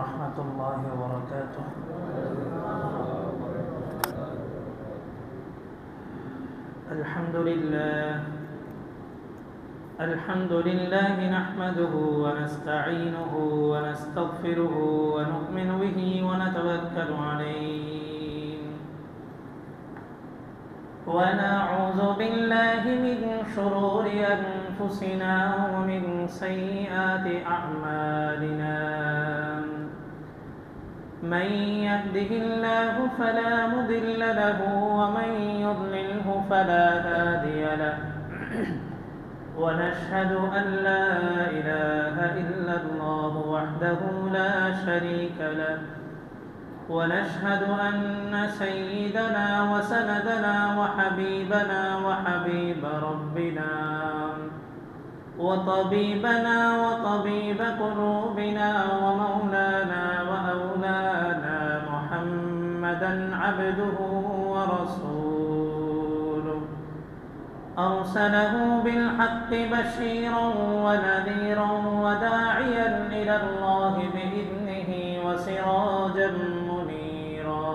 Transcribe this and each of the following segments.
ورحمة الله وبركاته. الحمد لله نحمده ونستعينه ونستغفره ونؤمن به ونتوكل عليه ونعوذ بالله من شرور أنفسنا ومن سيئات أعمالنا. من يهده الله فلا مضل له ومن يضلله فلا هادي له. ونشهد أن لا إله إلا الله وحده لا شريك له. ونشهد أن سيدنا وسندنا وحبيبنا وحبيب ربنا وطبيبنا وطبيب قلوبنا ومولانا وأولانا محمدا عبده ورسوله أرسله بالحق بشيرا ونذيرا وداعيا إلى الله بإذنه وسراجا منيرا.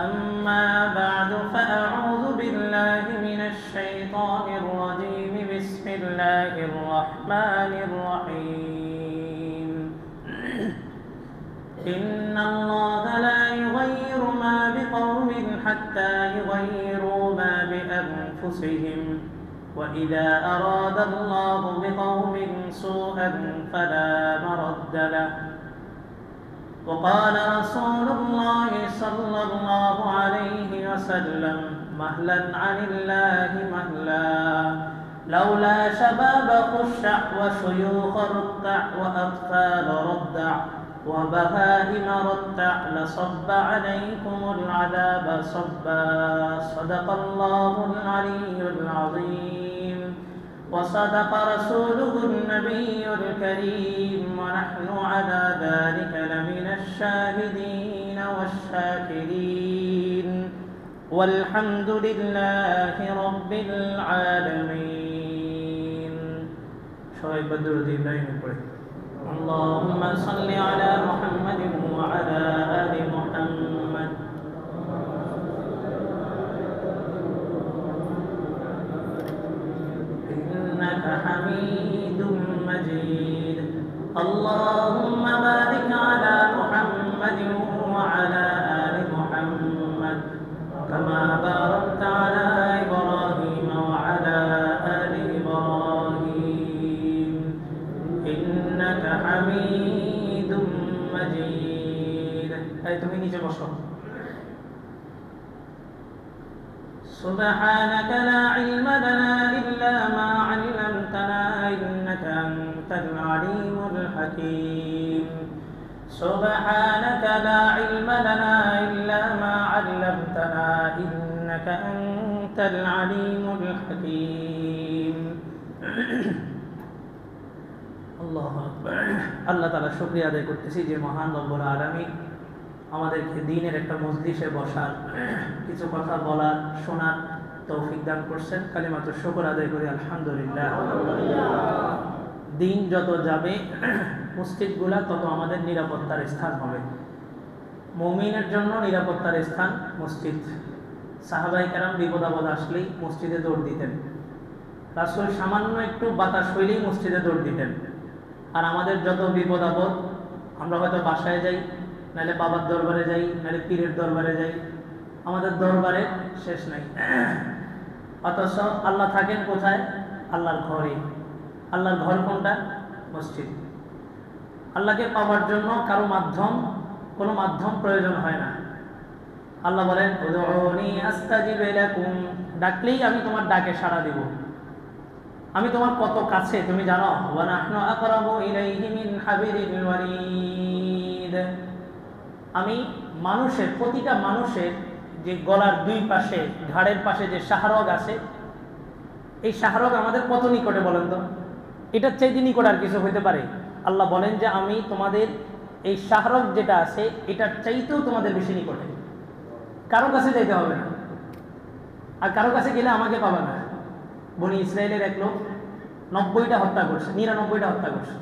أما بعد فأعوذ بالله من الشيطان الرجيم. بسم الله الرحمن الرحيم. إن الله لا يغير ما بقوم حتى يغيروا ما بأنفسهم وإذا أراد الله بقوم سوءا فلا مرد له. وقال رسول الله صلى الله عليه وسلم مهلا عن الله مهلا لولا شباب خشع وشيوخ رتع وأطفال ردع وبهائم رتع لصب عليكم العذاب صبا. صدق الله العلي العظيم وصدق رسوله النبي الكريم ونحن على ذلك لمن الشاهدين والشاكرين والحمد لله رب العالمين. شعيب بدر الدين اللهم صل على محمد وعلى آل محمد إنك حميد مجيد. اللهم بارك على محمد وعلى آل محمد كما باركت على إبراهيم وعلى آل إبراهيم إنك حميد مجيد. هاي তুমি নিচে বসো. سبحانك لا علم لنا إلا ما علمتنا إنك أنت العليم الحكيم. سبحانك لا علم لنا إلا ما علمتنا إنك أنت العليم الحكيم. আল্লাহু আকবার। আল্লাহ তাআলা শুকরিয়া আদায় করতেছি যে মহান রব্বুল আলামিন আমাদেরকে দ্বীনের একটা মজলিসে বসার, কিছু কথা বলার, শোনার তৌফিক দান করছেন। কালিমাতু শুকর আদায় করি আলহামদুলিল্লাহ। দিন যত যাবে মসজিদগুলা তত আমাদের নিরাপত্তার স্থান হবে। মুমিনের জন্য নিরাপত্তার স্থান মসজিদ। সাহাবায়ে কেরাম বিপদ আপদ আসলেই মসজিদে দৌড় দিতেন। রাসূল সামান্য একটু বাতাস হইলেই মসজিদে দৌড় দিতেন। আর আমাদের যত বিপদ আপদ, আমরা হয়তো বাসায় যাই, নাহলে বাবার দরবারে যাই, নাহলে পীরের দরবারে যাই, আমাদের দরবারে শেষ নাই। অথচ আল্লাহ থাকেন কোথায়? আল্লাহর ঘরে। আল্লাহর ঘর কোনটা? মসজিদ। আল্লাহকে পাওয়ার জন্য কোনো মাধ্যম প্রয়োজন হয় না। আল্লাহ বলেন উদউনি আস্তাজিব লাকুম, ডাকলেই আমি তোমার ডাকে সাড়া দেব। আমি তোমার কত কাছে তুমি জানো। ওয়া নাহনু আকরাবু ইলাইহি মিন হাবিলিল ওয়ারিদ, আমি প্রতিটা মানুষের যে গলার দুই পাশে, ঘাড়ের পাশে যে শাহরগ আছে, এই শাহরগ আমাদের কত নিকটে বলেন তো? এটার চাইতে নিকট আর কিছু হইতে পারে? আল্লাহ বলেন যে আমি তোমাদের এই শাহরগ যেটা আছে এটার চাইতেও তোমাদের বেশি নিকটে। কারো কাছে যাইতে হবে না, আর কারো কাছে গেলে আমাকে পাবে না। বনি ইসরায়েলের এক লোক 90টা হত্যা করছে, 99টা হত্যা করছে।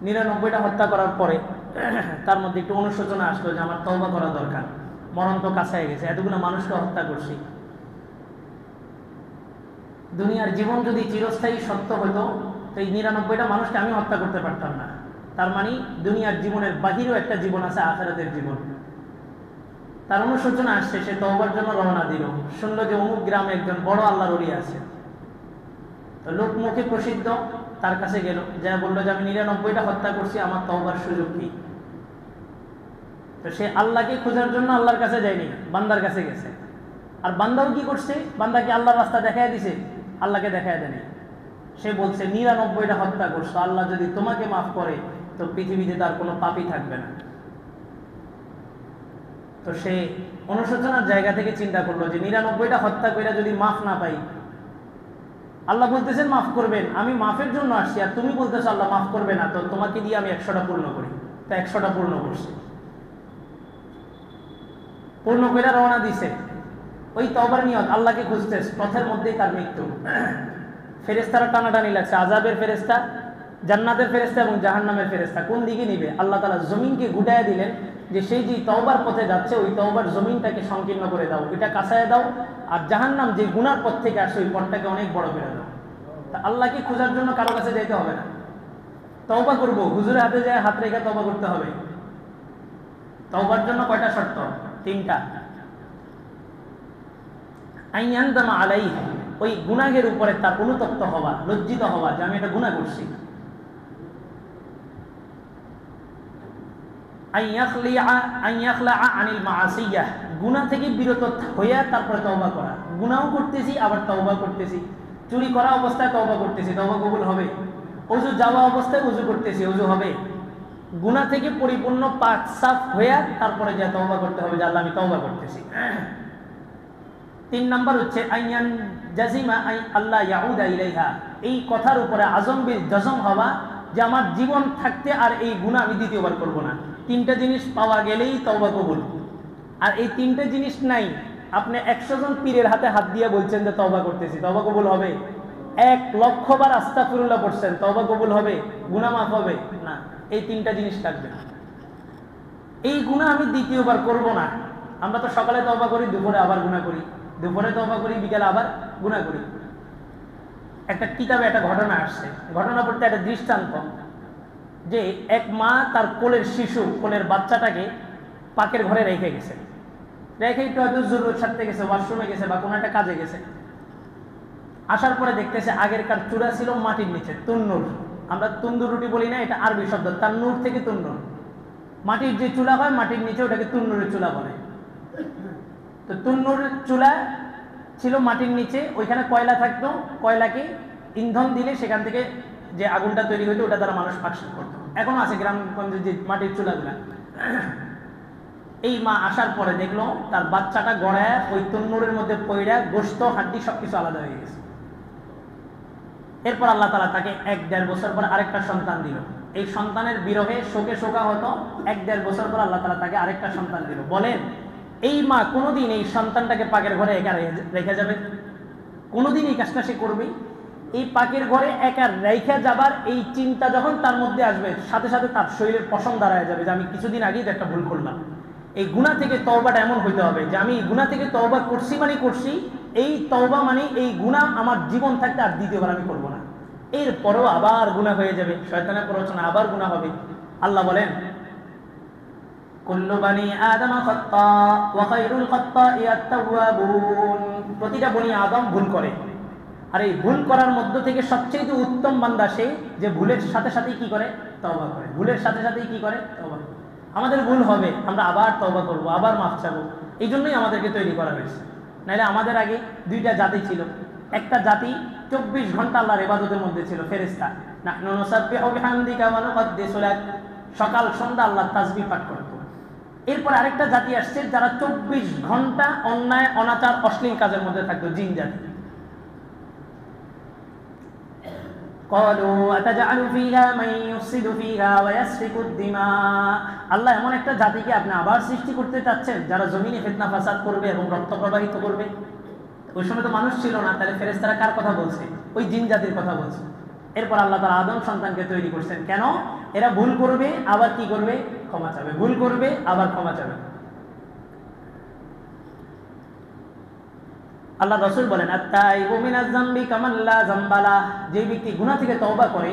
99টা হত্যা করার পরে তার মধ্যে একটু অনুশোচনা আসলো যে আমার তওবা করা দরকার, মরণ তো কাছে গেছে, এতগুলো মানুষকে হত্যা করছি। দুনিয়ার জীবন যদি চিরস্থায়ী সত্য হতো তো এই 99টা মানুষকে আমি হত্যা করতে পারতাম না। তার মানে দুনিয়ার জীবনের বাহিরেও একটা জীবন আছে, আখিরাতের জীবন। তার অনুশোচনা আসছে, সে তওবার জন্য রওনা দিল। শুনলো যে অমুক গ্রামে একজন বড় আল্লাহর ওলি আছে, তো লোক মুখে প্রসিদ্ধ, তার কাছে গেল, যা বললো যে আমি 99টা হত্যা করছি, আমার তওবার সুযোগ কি? তো সে আল্লাহকে খোঁজার জন্য আল্লাহর কাছে যায়নি, বান্দার কাছে গেছে। আর বান্দাও কি করছে? বান্দাকে আল্লাহর রাস্তা দেখায় দিছে, আল্লাহকে দেখায় দেয়নি। সে বলছে 99টা হত্যা করছো, আল্লাহ যদি তোমাকে মাফ করে তো পৃথিবীতে তার কোনো পাপই থাকবে না। তো সে অনুশোচনার জায়গা থেকে চিন্তা করলো যে 99টা হত্যা করে যদি মাফ না পাই, আল্লাহ বলতেছেন মাফ করবেন, আমি মাফের জন্য আসছি, আর তুমি বলতেছো আল্লাহ মাফ করবে না, তো তোমাকে দিয়ে আমি 100টা পূর্ণ করি। তো 100টা পূর্ণ করছে, পূর্ণ করে রওনা দিছে। ওই তওবার নিয়ত আল্লাহকে খুঁজতে, পথের মধ্যেই তার মৃত্যু। ফেরেশতারা টানাটানি লাগছে, আযাবের ফেরেশতা, জান্নাতের ফেরেশতা এবং জাহান্নামের ফেরেশতা কোন দিকে নিবে। আল্লাহ তাআলা জমিনকে গুটায় দিলেন যে সেই যে তওবার পথে যাচ্ছে ওই তওবার জমিনটাকে সংকীর্ণ করে দাও, এটা কাঁচায় দাও, আর জাহান্নাম যে গুনার পথ থেকে আসে ওই পথটাকে অনেক বড় করে দাও। তা আল্লাহকে খোঁজার জন্য কারো কাছে যেতে হবে না, তওবা করব হুজুরের হাতে যায় হাত রেখে তওবা করতে হবে। তওবার জন্য কয়টা শর্ত? 3টা। আইয়ানদামা আলাইহি, ওই গুনাহের উপরে তার অনুতপ্ত হওয়া, লজ্জিত হওয়া যে আমি এটা গুনাহ করছি। আইয়াখলা আনিল মাআসিয়াহ, গুনাহ থেকে বিরত হইয়া তারপরে তওবা করা। গুনাহও করতেছি আবার তওবা করতেছি, চুরি করা অবস্থায় তওবা করতেছি, তওবা কবুল হবে। ওযু যাওয়া অবস্থায় ওযু করতেছি, ওযু হবে। গুনাহ থেকে পরিপূর্ণ পাক সাফ হইয়া তারপরে যে তওবা করতে হবে যে আল্লাহ আমি তওবা করতেছি। 3 নাম্বার হচ্ছে আইয়ান জাজিমা আল্লাহ ইয়াউদা ইলাইহা, এই কথার উপরে আজম বিল জজম হওয়া যে আমার জীবন থাকতে আর এই গুনাহ আমি দ্বিতীয়বার করব না। 3টা জিনিস পাওয়া গেলেই তওবা কবুল। আর এই 3টে জিনিস নাই, আপনি 100 জন পীরের হাতে হাত দিয়ে বলছেন যে তওবা করতেছি, তওবা কবুল হবে? 1 লক্ষ বার আস্তাগফিরুল্লাহ পড়ছেন, তওবা কবুল হবে? গুনাহ মাফ হবে না। এই 3টা জিনিস থাকবে। এই গুনাহ আমি দ্বিতীয়বার করব না। আমরা তো সকালে তওবা করি, দুপুরে আবার গুনাহ করি, দুপুরে তওবা করি, বিকালে আবার গুনাহ করি। একটা কিতাবে একটা ঘটনা আসছে, ঘটনা পড়তে একটা দৃষ্টান্ত যে এক মা তার কোলের শিশু, কোলের বাচ্চাটাকে পাকের ঘরে রেখে গেছে, রেখে একটু হয়তো জরুরত সারতে গেছে, ওয়াশরুমে গেছে বা কোনো একটা কাজে গেছে। আসার পরে দেখতেছে আগেরকার চূড়া ছিল মাটির নিচে, তুন্নুর। আমরা তন্দুর রুটি বলি না, এটা আরবি শব্দ, তান্নুর থেকে তুন্নুর। মাটির যে চুলা হয় মাটির নিচে, ওটাকে তুন্নুরের চুলা বলে। তো তুন্নুরের চুলা ছিল মাটির নিচে, ওইখানে কয়লা থাকতো, কয়লাকে ইন্ধন দিলে সেখান থেকে যে আগুনটা তৈরি হইতো ওটা দ্বারা মানুষ পাকশাক করতো। এখনো আছে গ্রামগঞ্জে যে মাটির চুলাগুলা। এই মা আসার পরে দেখলো তার বাচ্চাটা গড়ায় ওই তন্নুরের মধ্যে পইড়া গোশত হাড্ডি সবকিছু আলাদা হয়ে গেছে। এরপর আল্লাহ তাআলা তাকে 1-1.5 বছর পর আরেকটা সন্তান দিল। এই সন্তানের বিরহে শোকে শোকা হতো। 1-1.5 বছর পর আল্লাহ তাআলা তাকে আরেকটা সন্তান দিল। বলেন এই মা কোনোদিন এই সন্তানটাকে পাকের ঘরে একা রেখে যাবে? কোনোদিন এই কাজটা সে করবে? এই পাকের ঘরে একা রেখে যাবার এই চিন্তা যখন তার মধ্যে আসবে, সাথে সাথে তার শরীরের পশম দাঁড়ায় যাবে যে আমি কিছুদিন আগেই তো একটা ভুল করলাম। এই গুনাহ থেকে তওবাটা এমন হইতে হবে যে আমি গুনাহ থেকে তওবা করছি মানে করছি, এই তওবা মানে এই গুনাহ আমার জীবন থাকতে আর দ্বিতীয়বার আমি করব না। এরপরেও আবার গুনাহ হয়ে যাবে, শয়তানের প্ররোচনা, আবার গুনাহ হবে। আল্লাহ বলেন কুল্লু বানি আদম খাত্তা ওয়া খায়রুল খাত্তাই আত-তাওয়াবুন, প্রতিটা বনি আদম ভুল করে, আর এই ভুল করার মধ্য থেকে সবচেয়ে উত্তম বান্দা সে যে ভুলের সাথে সাথেই কি করে? তওবা করে। ভুলের সাথে সাথেই কি করে? তওবা করে। আমাদের ভুল হবে, আমরা আবার তওবা করব, আবার মাফ চাবো। এই জন্যই আমাদেরকে তৈরি করা হয়েছে। নাহলে আমাদের আগে 2টা জাতি ছিল। একটা জাতি 24 ঘন্টা আল্লাহর ইবাদতের মধ্যে ছিল, ফেরেশতা। নাহনু নুসাব্বিহু বিহামদিকা ওয়া নুকদ্দিসু লাক, সকাল সন্ধ্যা আল্লাহর তাসবিহ পাঠ করত। এরপর আরেকটা জাতি আসছে যারা 24 ঘন্টা অন্যায় অনাচার অশ্লীল কাজের মধ্যে থাকতো, জিন জাতি। আল্লাহ এমন একটা জাতিকে আপনি আবার সৃষ্টি করতে চাচ্ছেন যারা জমিনে ফিতনা ফাসাদ করবে এবং রক্ত প্রবাহিত করবে? ওই সময় তো মানুষ ছিল না, তাহলে ফেরেশতারা কার কথা বলছে? ওই জিন জাতির কথা বলছে। এরপর আল্লাহ তাআলা আদম সন্তানকে তৈরি করছেন কেন? এরা ভুল করবে আবার কি করবে? ক্ষমা চাবে, ভুল করবে আবার ক্ষমা চাবে। আল্লাহ রাসূল বলেন আত-তাইবু মিনাজ যামবি কামান লা যামবা লাহ, যে ব্যক্তি গুনাহ থেকে তওবা করে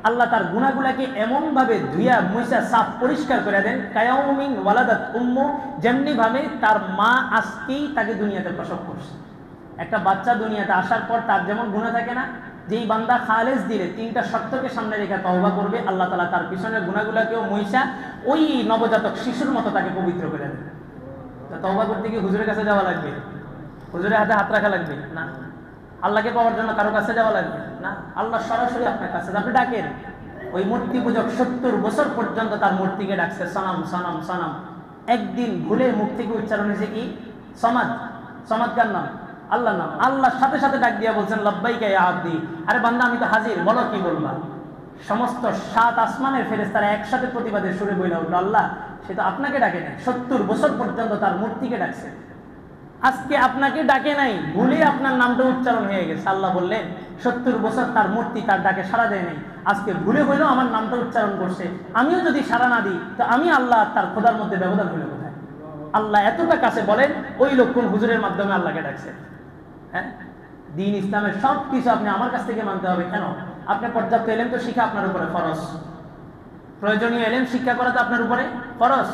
আল্লাহ তার গুনাহগুলোকে এমন ভাবে ধুইয়া মুছা সাফ পরিষ্কার করে দেন কায়াউমিন ওয়ালাদাত উম্মু, যেমনি ভাবে তার মা আজকেই তাকে দুনিয়াতে প্রসব করছে। একটা বাচ্চা দুনিয়াতে আসার পর তার যেমন গুনাহ থাকে না, যেই বান্দা খালেস দিলে তিনটা শর্তকে সামনে রেখে তওবা করবে আল্লাহ তাআলা তার পিছনের গুনাহগুলোকেও মুছা ওই নবজাতক শিশুর মতো তাকে পবিত্র করে দেন। তো তওবা করতে কি হুজুরের কাছে যাওয়া লাগবে? হুজুরের হাতে হাত রাখা লাগবে না। আল্লাহকে পাওয়ার জন্য কারো কাছে যাওয়া লাগবে না। আল্লাহ সরাসরি আপনার কাছে, আপনি ডাকেন। ওই মূর্তি পূজক 70 বছর পর্যন্ত তার মূর্তিকে ডাকছে সনাম সনাম সনাম। একদিন ভুলে মুখ থেকে উচ্চারণ হয়েছে কি? সমাদ। সমাদ কার নাম? আল্লাহর নাম। আল্লাহর সাথে সাথে ডাক দিয়া বলছেন লাব্বাইকা ইয়া আবদি, আরে বান্দা আমি তো হাজির, বলো কি বলবা। সমস্ত 7 আসমানের ফেরেশতারা একসাথে প্রতিবাদের সুরে বইলা উঠল আল্লাহ সে তো আপনাকে ডাকে নাই, 70 বছর পর্যন্ত তার মূর্তিকে ডাকছে। আজকে আপনাকে ডাকে নাই, ভুলে আপনার নামটা উচ্চারণ হয়ে গেছে। আল্লাহ বললেন 70 বছর তার মূর্তি তার ডাকে সাড়া দেয় নাই, আজকে ভুলে হইলেও আমার নামটা উচ্চারণ করছে। আমিও যদি সাড়া না দিই তো আমি আল্লাহ তার খোদার মধ্যে ব্যবধান হইল কোথায়? আল্লাহ এতটা কাছে বলেন ওই লক্ষণ হুজুরের মাধ্যমে আল্লাহকে ডাকছে। হ্যাঁ, দ্বীন ইসলামের সব কিছু আপনি আমার কাছ থেকে মানতে হবে কেন? আপনি পর্যাপ্ত এলেম তো শিক্ষা আপনার উপরে ফরজ, প্রয়োজনীয় এলেম শিক্ষা করা তো আপনার উপরে ফরজ।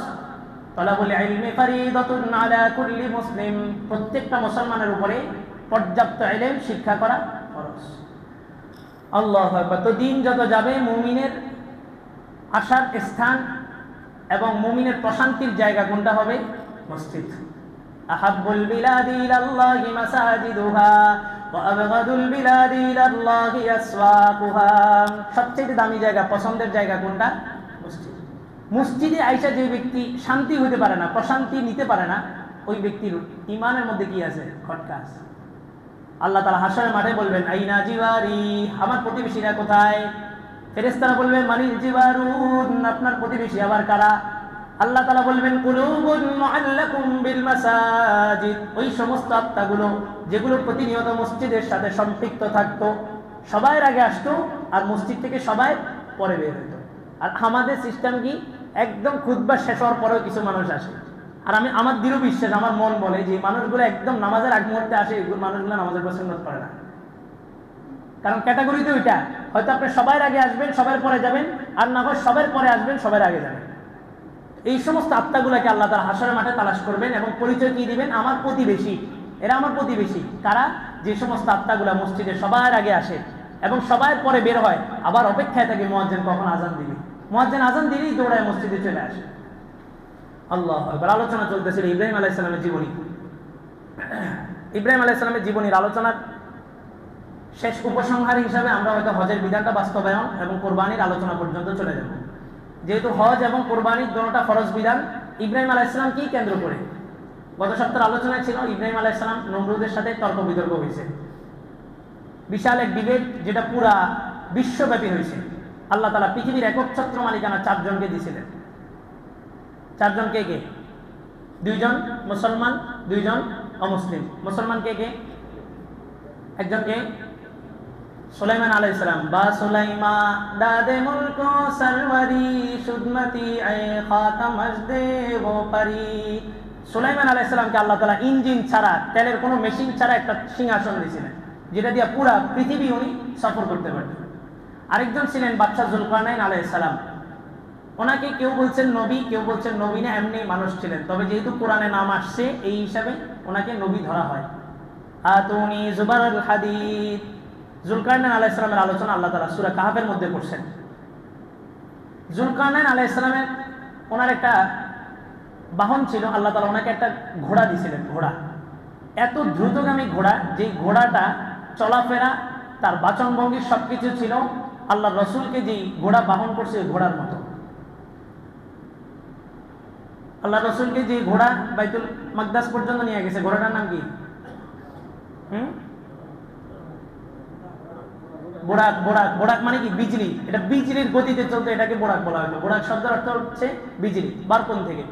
তালাবুল ইলমি ফরিদাতুন আলা কুল্লি মুসলিম, প্রত্যেকটা মুসলমানের উপরে পর্যাপ্ত ইলম শিক্ষা করা ফরজ। আল্লাহু আকবার। তো দিন যত যাবে মুমিনের আসার স্থান এবং মুমিনের প্রশান্তির জায়গা কোনটা হবে? মসজিদ। আহাব্বুল বিলাদি ইলাল্লাহি মাসাজিদুহা ওয়া আবগাদুল বিলাদি ইলাল্লাহি আসওয়াকুহা, সবচেয়ে দামি জায়গা, পছন্দের জায়গা কোনটা? মসজিদ। মসজিদে আইসা যে ব্যক্তি শান্তি হইতে পারে না, প্রশান্তি নিতে পারে না, ওই ব্যক্তির ইমানের মধ্যে কি আছে? খটকা আছে। আল্লাহ তাআলা হাশরের মাঠে বলবেন আইনা জিওয়ারি, আমার প্রতিবেশীরা কোথায়? ফেরেশতারা বলবেন মানিল জিওয়ারুন, আপনার প্রতিবেশী আবার কারা? আল্লাহ তাআলা বলবেন কুলুবুন মুআল্লাকুম বিল মাসাজিদ, ওই সমস্ত আত্মাগুলো যেগুলো প্রতিনিয়ত মসজিদের সাথে সম্পৃক্ত থাকতো, সবাই আগে আসতো আর মসজিদ থেকে সবাই পরে বের হতো। আর আমাদের সিস্টেম কি? একদম খুতবা শেষ হওয়ার পরেও কিছু মানুষ আসে। আর আমি আমার দৃঢ় বিশ্বাস, আমার মন বলে যে মানুষগুলো একদম নামাজের আগ মুহূর্তে আসে, এগুলো মানুষগুলো নামাজের পর সুন্নাত করে না। কারণ ক্যাটাগরি তো ওইটা, হয়তো আপনি সবার আগে আসবেন সবার পরে যাবেন, আর না হয় সবার পরে আসবেন সবার আগে যাবেন। এই সমস্ত আত্মাগুলোকে আল্লাহ তাআলা হাশরের মাঠে তালাশ করবেন এবং পরিচয় কি দিবেন? আমার প্রতিবেশী, এরা আমার প্রতিবেশী। কারা? যে সমস্ত আত্মাগুলা মসজিদে সবার আগে আসে এবং সবার পরে বের হয়, আবার অপেক্ষায় থাকে মুয়াজ্জিন কখন আজান দিবে। মুয়াজ্জিন আজান দিলেই দৌড়ায় মসজিদে চলে আসে। আল্লাহু আকবার। আলোচনা চলতেছিল ইব্রাহিম আলাইহিস সালামের জীবনী। ইব্রাহিম আলাইহিস সালামের জীবনীর আলোচনার শেষ উপসংহার হিসাবে আমরা হয়তো হজের বিধানটা বাস্তবায়ন এবং কোরবানির আলোচনা পর্যন্ত চলে যাব। যেহেতু হজ এবং কোরবানির দুটোটা ফরজ বিধান, ইব্রাহিম আলাইহিস সালাম কি কেন্দ্র করে গত সপ্তাহের আলোচনায় ছিল ইব্রাহিম আলাইহিস সালাম নমরুদের সাথে তর্ক বিতর্ক হয়েছে, বিশাল এক ডিবেট যেটা পুরা বিশ্বব্যাপী হয়েছে। আল্লাহ তাআলা পৃথিবীর একচ্ছত্র মালিকানা 4 জনকে দিয়েছিলেন। 4 জন কে কে? 2 জন মুসলমান, 2 জন অমুসলিম। মুসলমান কে কে? একজন কে? সুলাইমান আলাইহিস সালাম। বা সুলাইমা দাদে মুলক সরওয়ারি সুদমতি আয় খাতামজদে ও পারি। সুলাইমান আলাইহিস সালামকে আল্লাহ তাআলা ইঞ্জিন ছাড়া, তেলের কোনো মেশিন ছাড়া একটা সিংহাসন দিয়েছিলেন, যেটা দিয়ে পুরা পৃথিবী উনি সফর করতে পারতেন। আরেকজন ছিলেন বাদশা যুলকারনাইন আলাইহিস সালাম। ওনাকে কেউ বলছেন নবী, কেউ বলছেন নবী না, এমনি মানুষ ছিলেন। তবে যেহেতু কোরআনে নাম আসছে এই হিসাবে ওনাকে নবী ধরা হয়। আতুনি জুবারুল হাদিদ। যুলকারনাইন আলাইহিস সালামের আলোচনা আল্লাহ তাআলা সূরা কাহফের মধ্যে করছেন। যুলকারনাইন আলাইহিস সালামের ওনার একটা বাহন ছিল, আল্লাহ তাআলা ওনাকে একটা ঘোড়া দিয়েছিলেন। ঘোড়া এত দ্রুতগামী ঘোড়া, যে ঘোড়াটা চলাফেরা, তার বাচনভঙ্গি সবকিছু ছিল আল্লাহ রসুলকে যেই ঘোড়া বাহন করছে ঘোড়ার মতো। আল্লাহ রসুলকে যে ঘোড়া বাইতুল মাকদাস পর্যন্ত নিয়ে গেছে, ঘোড়াটার নাম কি? বোরাক। বোরাক, বোরাক মানে কি? বিজলি। এটা বিজলির গতিতে চলতো, এটাকে বোরাক বলা হতো। বোরাক শব্দের অর্থ হচ্ছে বিজলি, বারপন থেকে।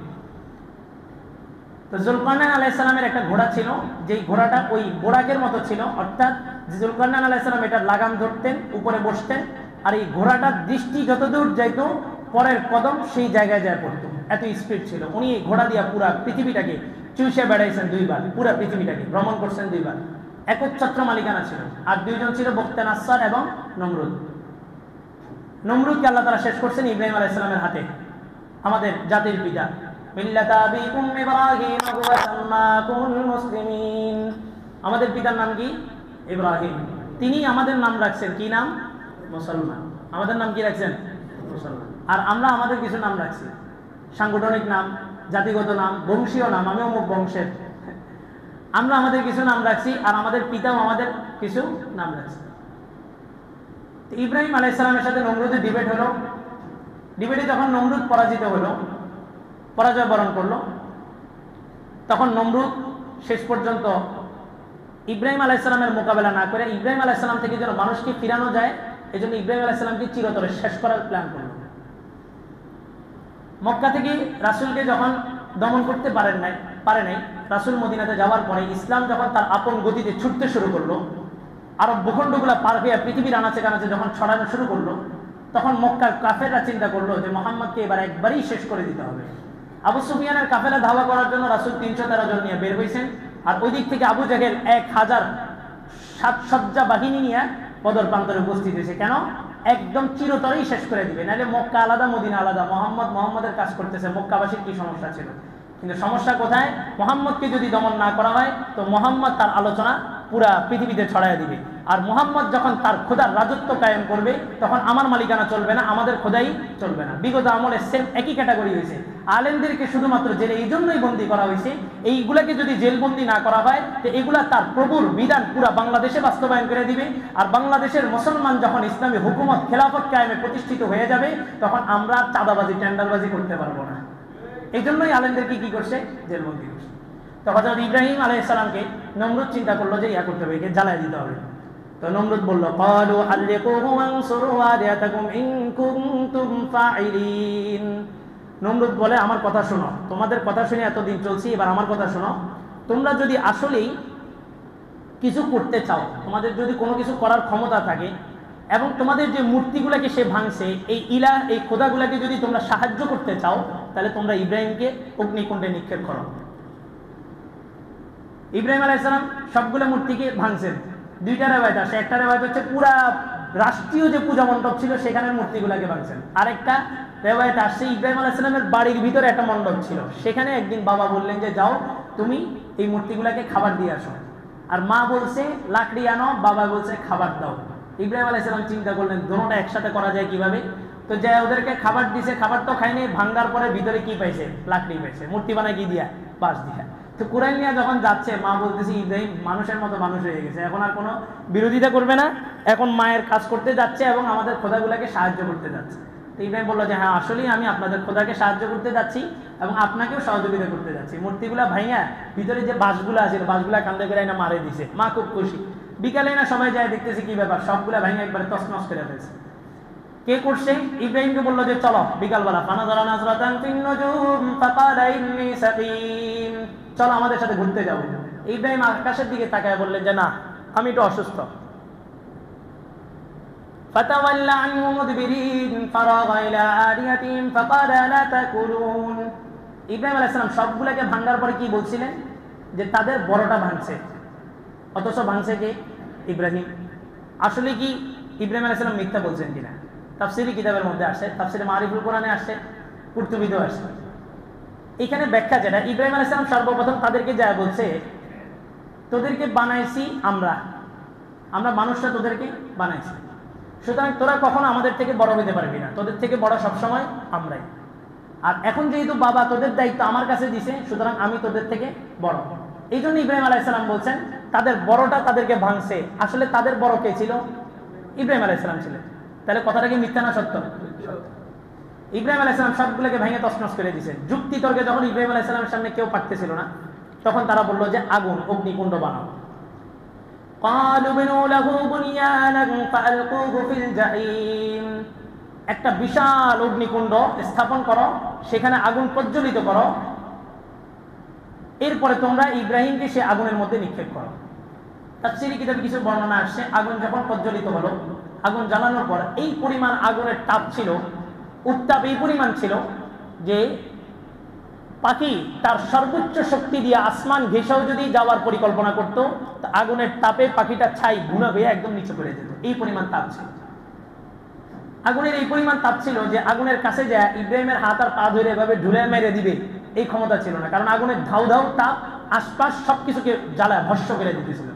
তো যুলকারনাইন আলাইহিস সালামের একটা ঘোড়া ছিল, যেই ঘোড়াটা ওই বোরাকের মতো ছিল, অর্থাৎ যুলকারনাইন আলাইহিস সালাম এটা লাগাম ধরতেন, উপরে বসতেন, আর এই ঘোড়াটার দৃষ্টি যতদূর যাইতো পরের কদম সেই জায়গায় যায় পড়তো, এত স্পিড ছিল। উনি ঘোড়া দিয়া পুরা পৃথিবীটাকে চুষে বেড়াইছেন দুইবার, পুরা পৃথিবীটাকে ভ্রমণ করছেন দুইবার। একচ্ছত্র মালিকানা ছিল। আর দুইজন ছিল বখতে নাসসার এবং নমরুদ। নমরুদকে আল্লাহ তাআলা শেষ করছেন ইব্রাহিম আলাইহিস সালামের হাতে, আমাদের জাতির পিতা। মিল্লাতা আবিকুম ইব্রাহিম ওয়া সাম্মাকুমুল মুসলিমিন। আমাদের পিতার নাম কি? ইব্রাহিম। তিনি আমাদের নাম রাখছেন কি নাম? মুসলমান। আমাদের নাম কি রাখছেন? মুসলমান। আর আমরা আমাদের কিছু নাম রাখছি, সাংগঠনিক নাম, জাতিগত নাম, বংশীয় নাম। আমি অমুক বংশের, আমরা আমাদের কিছু নাম রাখছি, আর আমাদের পিতাও আমাদের কিছু নাম রাখছে। ইব্রাহিম আলাইহিস সালামের সাথে নমরুদের ডিবেট হলো। ডিবেটে যখন নমরুদ পরাজিত হলো, পরাজয় বরণ করলো, তখন নমরুদ শেষ পর্যন্ত ইব্রাহিম আলাইহিস সালামের মোকাবেলা না করে ইব্রাহিম আলাইহিস সালাম থেকে যেন মানুষকে ফিরানো যায়, এজন্য ইব্রাহিম আলাইহিস সালামকে চিরতরে শেষ করার প্ল্যান করলো। মক্কা থেকে রাসূলকে যখন দমন করতে পারে নাই, রাসূল মদিনাতে যাওয়ার পরে ইসলাম যখন তার আপন গতিতে ছুটতে শুরু করলো, আরব ভূখণ্ডগুলো পার হয়ে পৃথিবীর আনাচে কানাচে যখন ছড়ানো শুরু করলো, তখন মক্কার কাফেররা চিন্তা করলো যে মুহাম্মদকে এবার একবারই শেষ করে দিতে হবে। আবু সুফিয়ানের কাফেলা ধাওয়া করার জন্য রাসূল 313 জন নিয়ে বের হয়েছেন, আর ওই দিক থেকে আবু জাহেল 1000 সাজসজ্জা বাহিনী নিয়ে বদর প্রান্তরে উপস্থিত হয়েছে। কেন? একদম চিরতরেই শেষ করে দিবে, নাহলে মক্কা আলাদা মদিনা আলাদা, মোহাম্মদের কাজ করতেছে, মক্কাবাসীর কি সমস্যা ছিল? কিন্তু সমস্যা কোথায়? মুহাম্মদকে যদি দমন না করা হয় তো মুহাম্মদ তার আলোচনা পুরা পৃথিবীতে ছড়াইয়া দিবে। আর মুহাম্মদ যখন তার খোদার রাজত্ব কায়েম করবে, তখন আমার মালিকানা চলবে না, আমাদের খোদাই চলবে না। বিগত আমলে সেম একই ক্যাটাগরি হয়েছে। আলেমদেরকে শুধুমাত্র জেলে এই জন্যই বন্দী করা হয়েছে, এইগুলাকে যদি জেলবন্দি না করা হয় তো এগুলা তার প্রভুর বিধান পুরা বাংলাদেশে বাস্তবায়ন করে দিবে। আর বাংলাদেশের মুসলমান যখন ইসলামী হুকুমত খেলাফত কায়েমে প্রতিষ্ঠিত হয়ে যাবে, তখন আমরা চাঁদাবাজি টেন্ডারবাজি করতে পারবো না। এই জন্যই আলেমদেরকে কি করছে? জেলবন্দি করছে। তো হযরত ইব্রাহিম আলাইহিস সালামকে নমরুদ চিন্তা করলো যে ইয়া করতে হবে, একে জ্বালায় দিতে হবে। তো নমরুদ বলল, ক্বালু হাল্লিকুহু ওয়ানসুরু আলিহাতাকুম ইন কুনতুম ফাইলিন। নমরুদ বলে, আমার কথা শোনো, তোমাদের কথা শুনে এতদিন চলছি, এবার আমার কথা শোনো। তোমরা যদি আসলেই কিছু করতে চাও, তোমাদের যদি কোনো কিছু করার ক্ষমতা থাকে, এবং তোমাদের যে মূর্তিগুলোকে সে ভাঙছে, এই খোদাগুলোকে যদি তোমরা সাহায্য করতে চাও, তাহলে তোমরা ইব্রাহিমকে অগ্নিকুণ্ডে নিক্ষেপ করো। ইব্রাহিম আলাইহিস সালাম সবগুলো মূর্তিকে ভাঙছেন। দুইটা রেওয়ায়েত আছে। একটা রেওয়ায়েত হচ্ছে পুরা রাষ্ট্রীয় যে পূজা মণ্ডপ ছিল সেখানের মূর্তিগুলোকে ভাঙছেন। আরেকটা রেওয়ায়েত আসছে ইব্রাহিম আলাইহিস সালামের বাড়ির ভিতরে একটা মণ্ডপ ছিল, সেখানে একদিন বাবা বললেন যে যাও তুমি এই মূর্তিগুলোকে খাবার দিয়ে আসো। আর মা বলছে লাকড়ি আনো, বাবা বলছে খাবার দাও। ইব্রাহিম আলাইহিস সালাম চিন্তা করলেন দুটোটা একসাথে করা যায় কিভাবে। তো যে ওদেরকে খাবার দিছে, খাবার তো খায়নি, ভাঙ্গার পরে ভিতরে কি পাইছে? লাকড়ি পাইছে। মূর্তি বানায় কি দিয়া? বাঁশ দিয়া। তো কুরআন নিয়ে যখন যাচ্ছে, মা বলতেছে ইব্রাহিম মানুষের মতো মানুষ হয়ে গেছে, এখন আর কোনো বিরোধিতা করবে না, এখন মায়ের কাজ করতে যাচ্ছে এবং আমাদের খোদাগুলাকে সাহায্য করতে যাচ্ছে। তো ইব্রাহিম বললো যে হ্যাঁ, আসলেই আমি আপনাদের খোদাকে সাহায্য করতে যাচ্ছি এবং আপনাকেও সহযোগিতা করতে যাচ্ছি। মূর্তিগুলা ভাইয়া ভিতরে যে বাঁশগুলা আছে, বাঁশগুলা কান্দে করে না মারে দিছে। মা খুব খুশি। বিকালে না সবাই যায় দেখতেছে কি ব্যাপার, সবগুলা ভাইয়া একবারে তছনছ করে ফেলছে। কে করছে? ইব্রাহিমকে বললো যে চলো বিকালবেলা, ফানাযারা নাযরাতান ফিন নুজুম ফাকালা ইন্নী সাকিম, চলো আমাদের সাথে ঘুরতে যাবো। ইব্রাহিম আকাশের দিকে তাকায় বললেন যে না, আমি একটু অসুস্থ। ফাতাওয়াল্লা আনহু মুদবিরিন ফারাগা ইলা আলিহাতিহিম ফাকালা লা তাকুলুন। ইব্রাহিম আলাইহিস সালাম সবগুলোকে ভাঙার পরে কি বলছিলেন? যে তাদের বড়টা ভাঙছে, অথচ ভাঙছে কে? ইব্রাহিম। আসলে কি ইব্রাহিম আলাইহিস সালাম মিথ্যা বলছেন কিনা? তাফসীরি কিতাবের মধ্যে আসে, তাফসীরে মারিফুল কোরআনে আসে, কুরতুবীতেও আসে। এখানে ব্যাখ্যা যেটা, ইব্রাহিম আলাইহিস সালাম সর্বপ্রথম তাদেরকে যা বলছে, তোদেরকে বানাইছি আমরা মানুষরা তোদেরকে বানাইছি, সুতরাং তোরা কখনো আমাদের থেকে বড় হতে পারবি না, তোদের থেকে বড় সবসময় আমরাই। আর এখন যেহেতু বাবা তোদের দায়িত্ব আমার কাছে দিছে, সুতরাং আমি তোদের থেকে বড়। এই জন্য ইব্রাহিম আলাইহিস সালাম বলছেন তাদের বড়টা তাদেরকে ভাঙছে। আসলে তাদের বড় কে ছিল? ইব্রাহিম আলাইহিস সালাম ছিলেন। তাহলে কথাটা কি মিথ্যা না সত্য? ইব্রাহিম আলাইহিস সালাম সবগুলোকে ভেঙে তছনছ করে দিয়েছেন। যুক্তি তর্কে যখন ইব্রাহিম আলাইহিস সালামের সামনে কেউ পারতেছিল না, তখন তারা বলল যে আগুন, অগ্নিকুণ্ড বানাও। ক্বালু বিনু লাহু বুনিয়ানান ফাআলকুহু ফিল জাহিম, একটা বিশাল অগ্নিকুণ্ড স্থাপন করো, সেখানে আগুন প্রজ্বলিত করো, এরপরে তোমরা ইব্রাহিমকে সে আগুনের মধ্যে নিক্ষেপ করো। তাফসীরি কিতাবে কিছু বর্ণনা আসছে, আগুন যখন প্রজ্বলিত হলো আগুন জ্বালানোর পর এই পরিমাণ আগুনের তাপ ছিল, উত্তাপ এই পরিমাণ ছিল যে পাখি তার সর্বোচ্চ শক্তি দিয়ে আসমান ঘেঁষেও যদি যাওয়ার পরিকল্পনা করতো, আগুনের তাপে পাখিটা ছাই গুঁড়া হয়ে একদম নিচে পড়ে যেত। এই পরিমাণ তাপ ছিল আগুনের, এই পরিমাণ তাপ ছিল যে আগুনের কাছে যায় ইব্রাহিমের হাত আর পা ধরে এভাবে ঢুলে মেরে দিবে এই ক্ষমতা ছিল না, কারণ আগুনের ধাউ ধাউ তাপ আশপাশ সবকিছুকে জ্বালায় ভস্য করে দিতেছিল।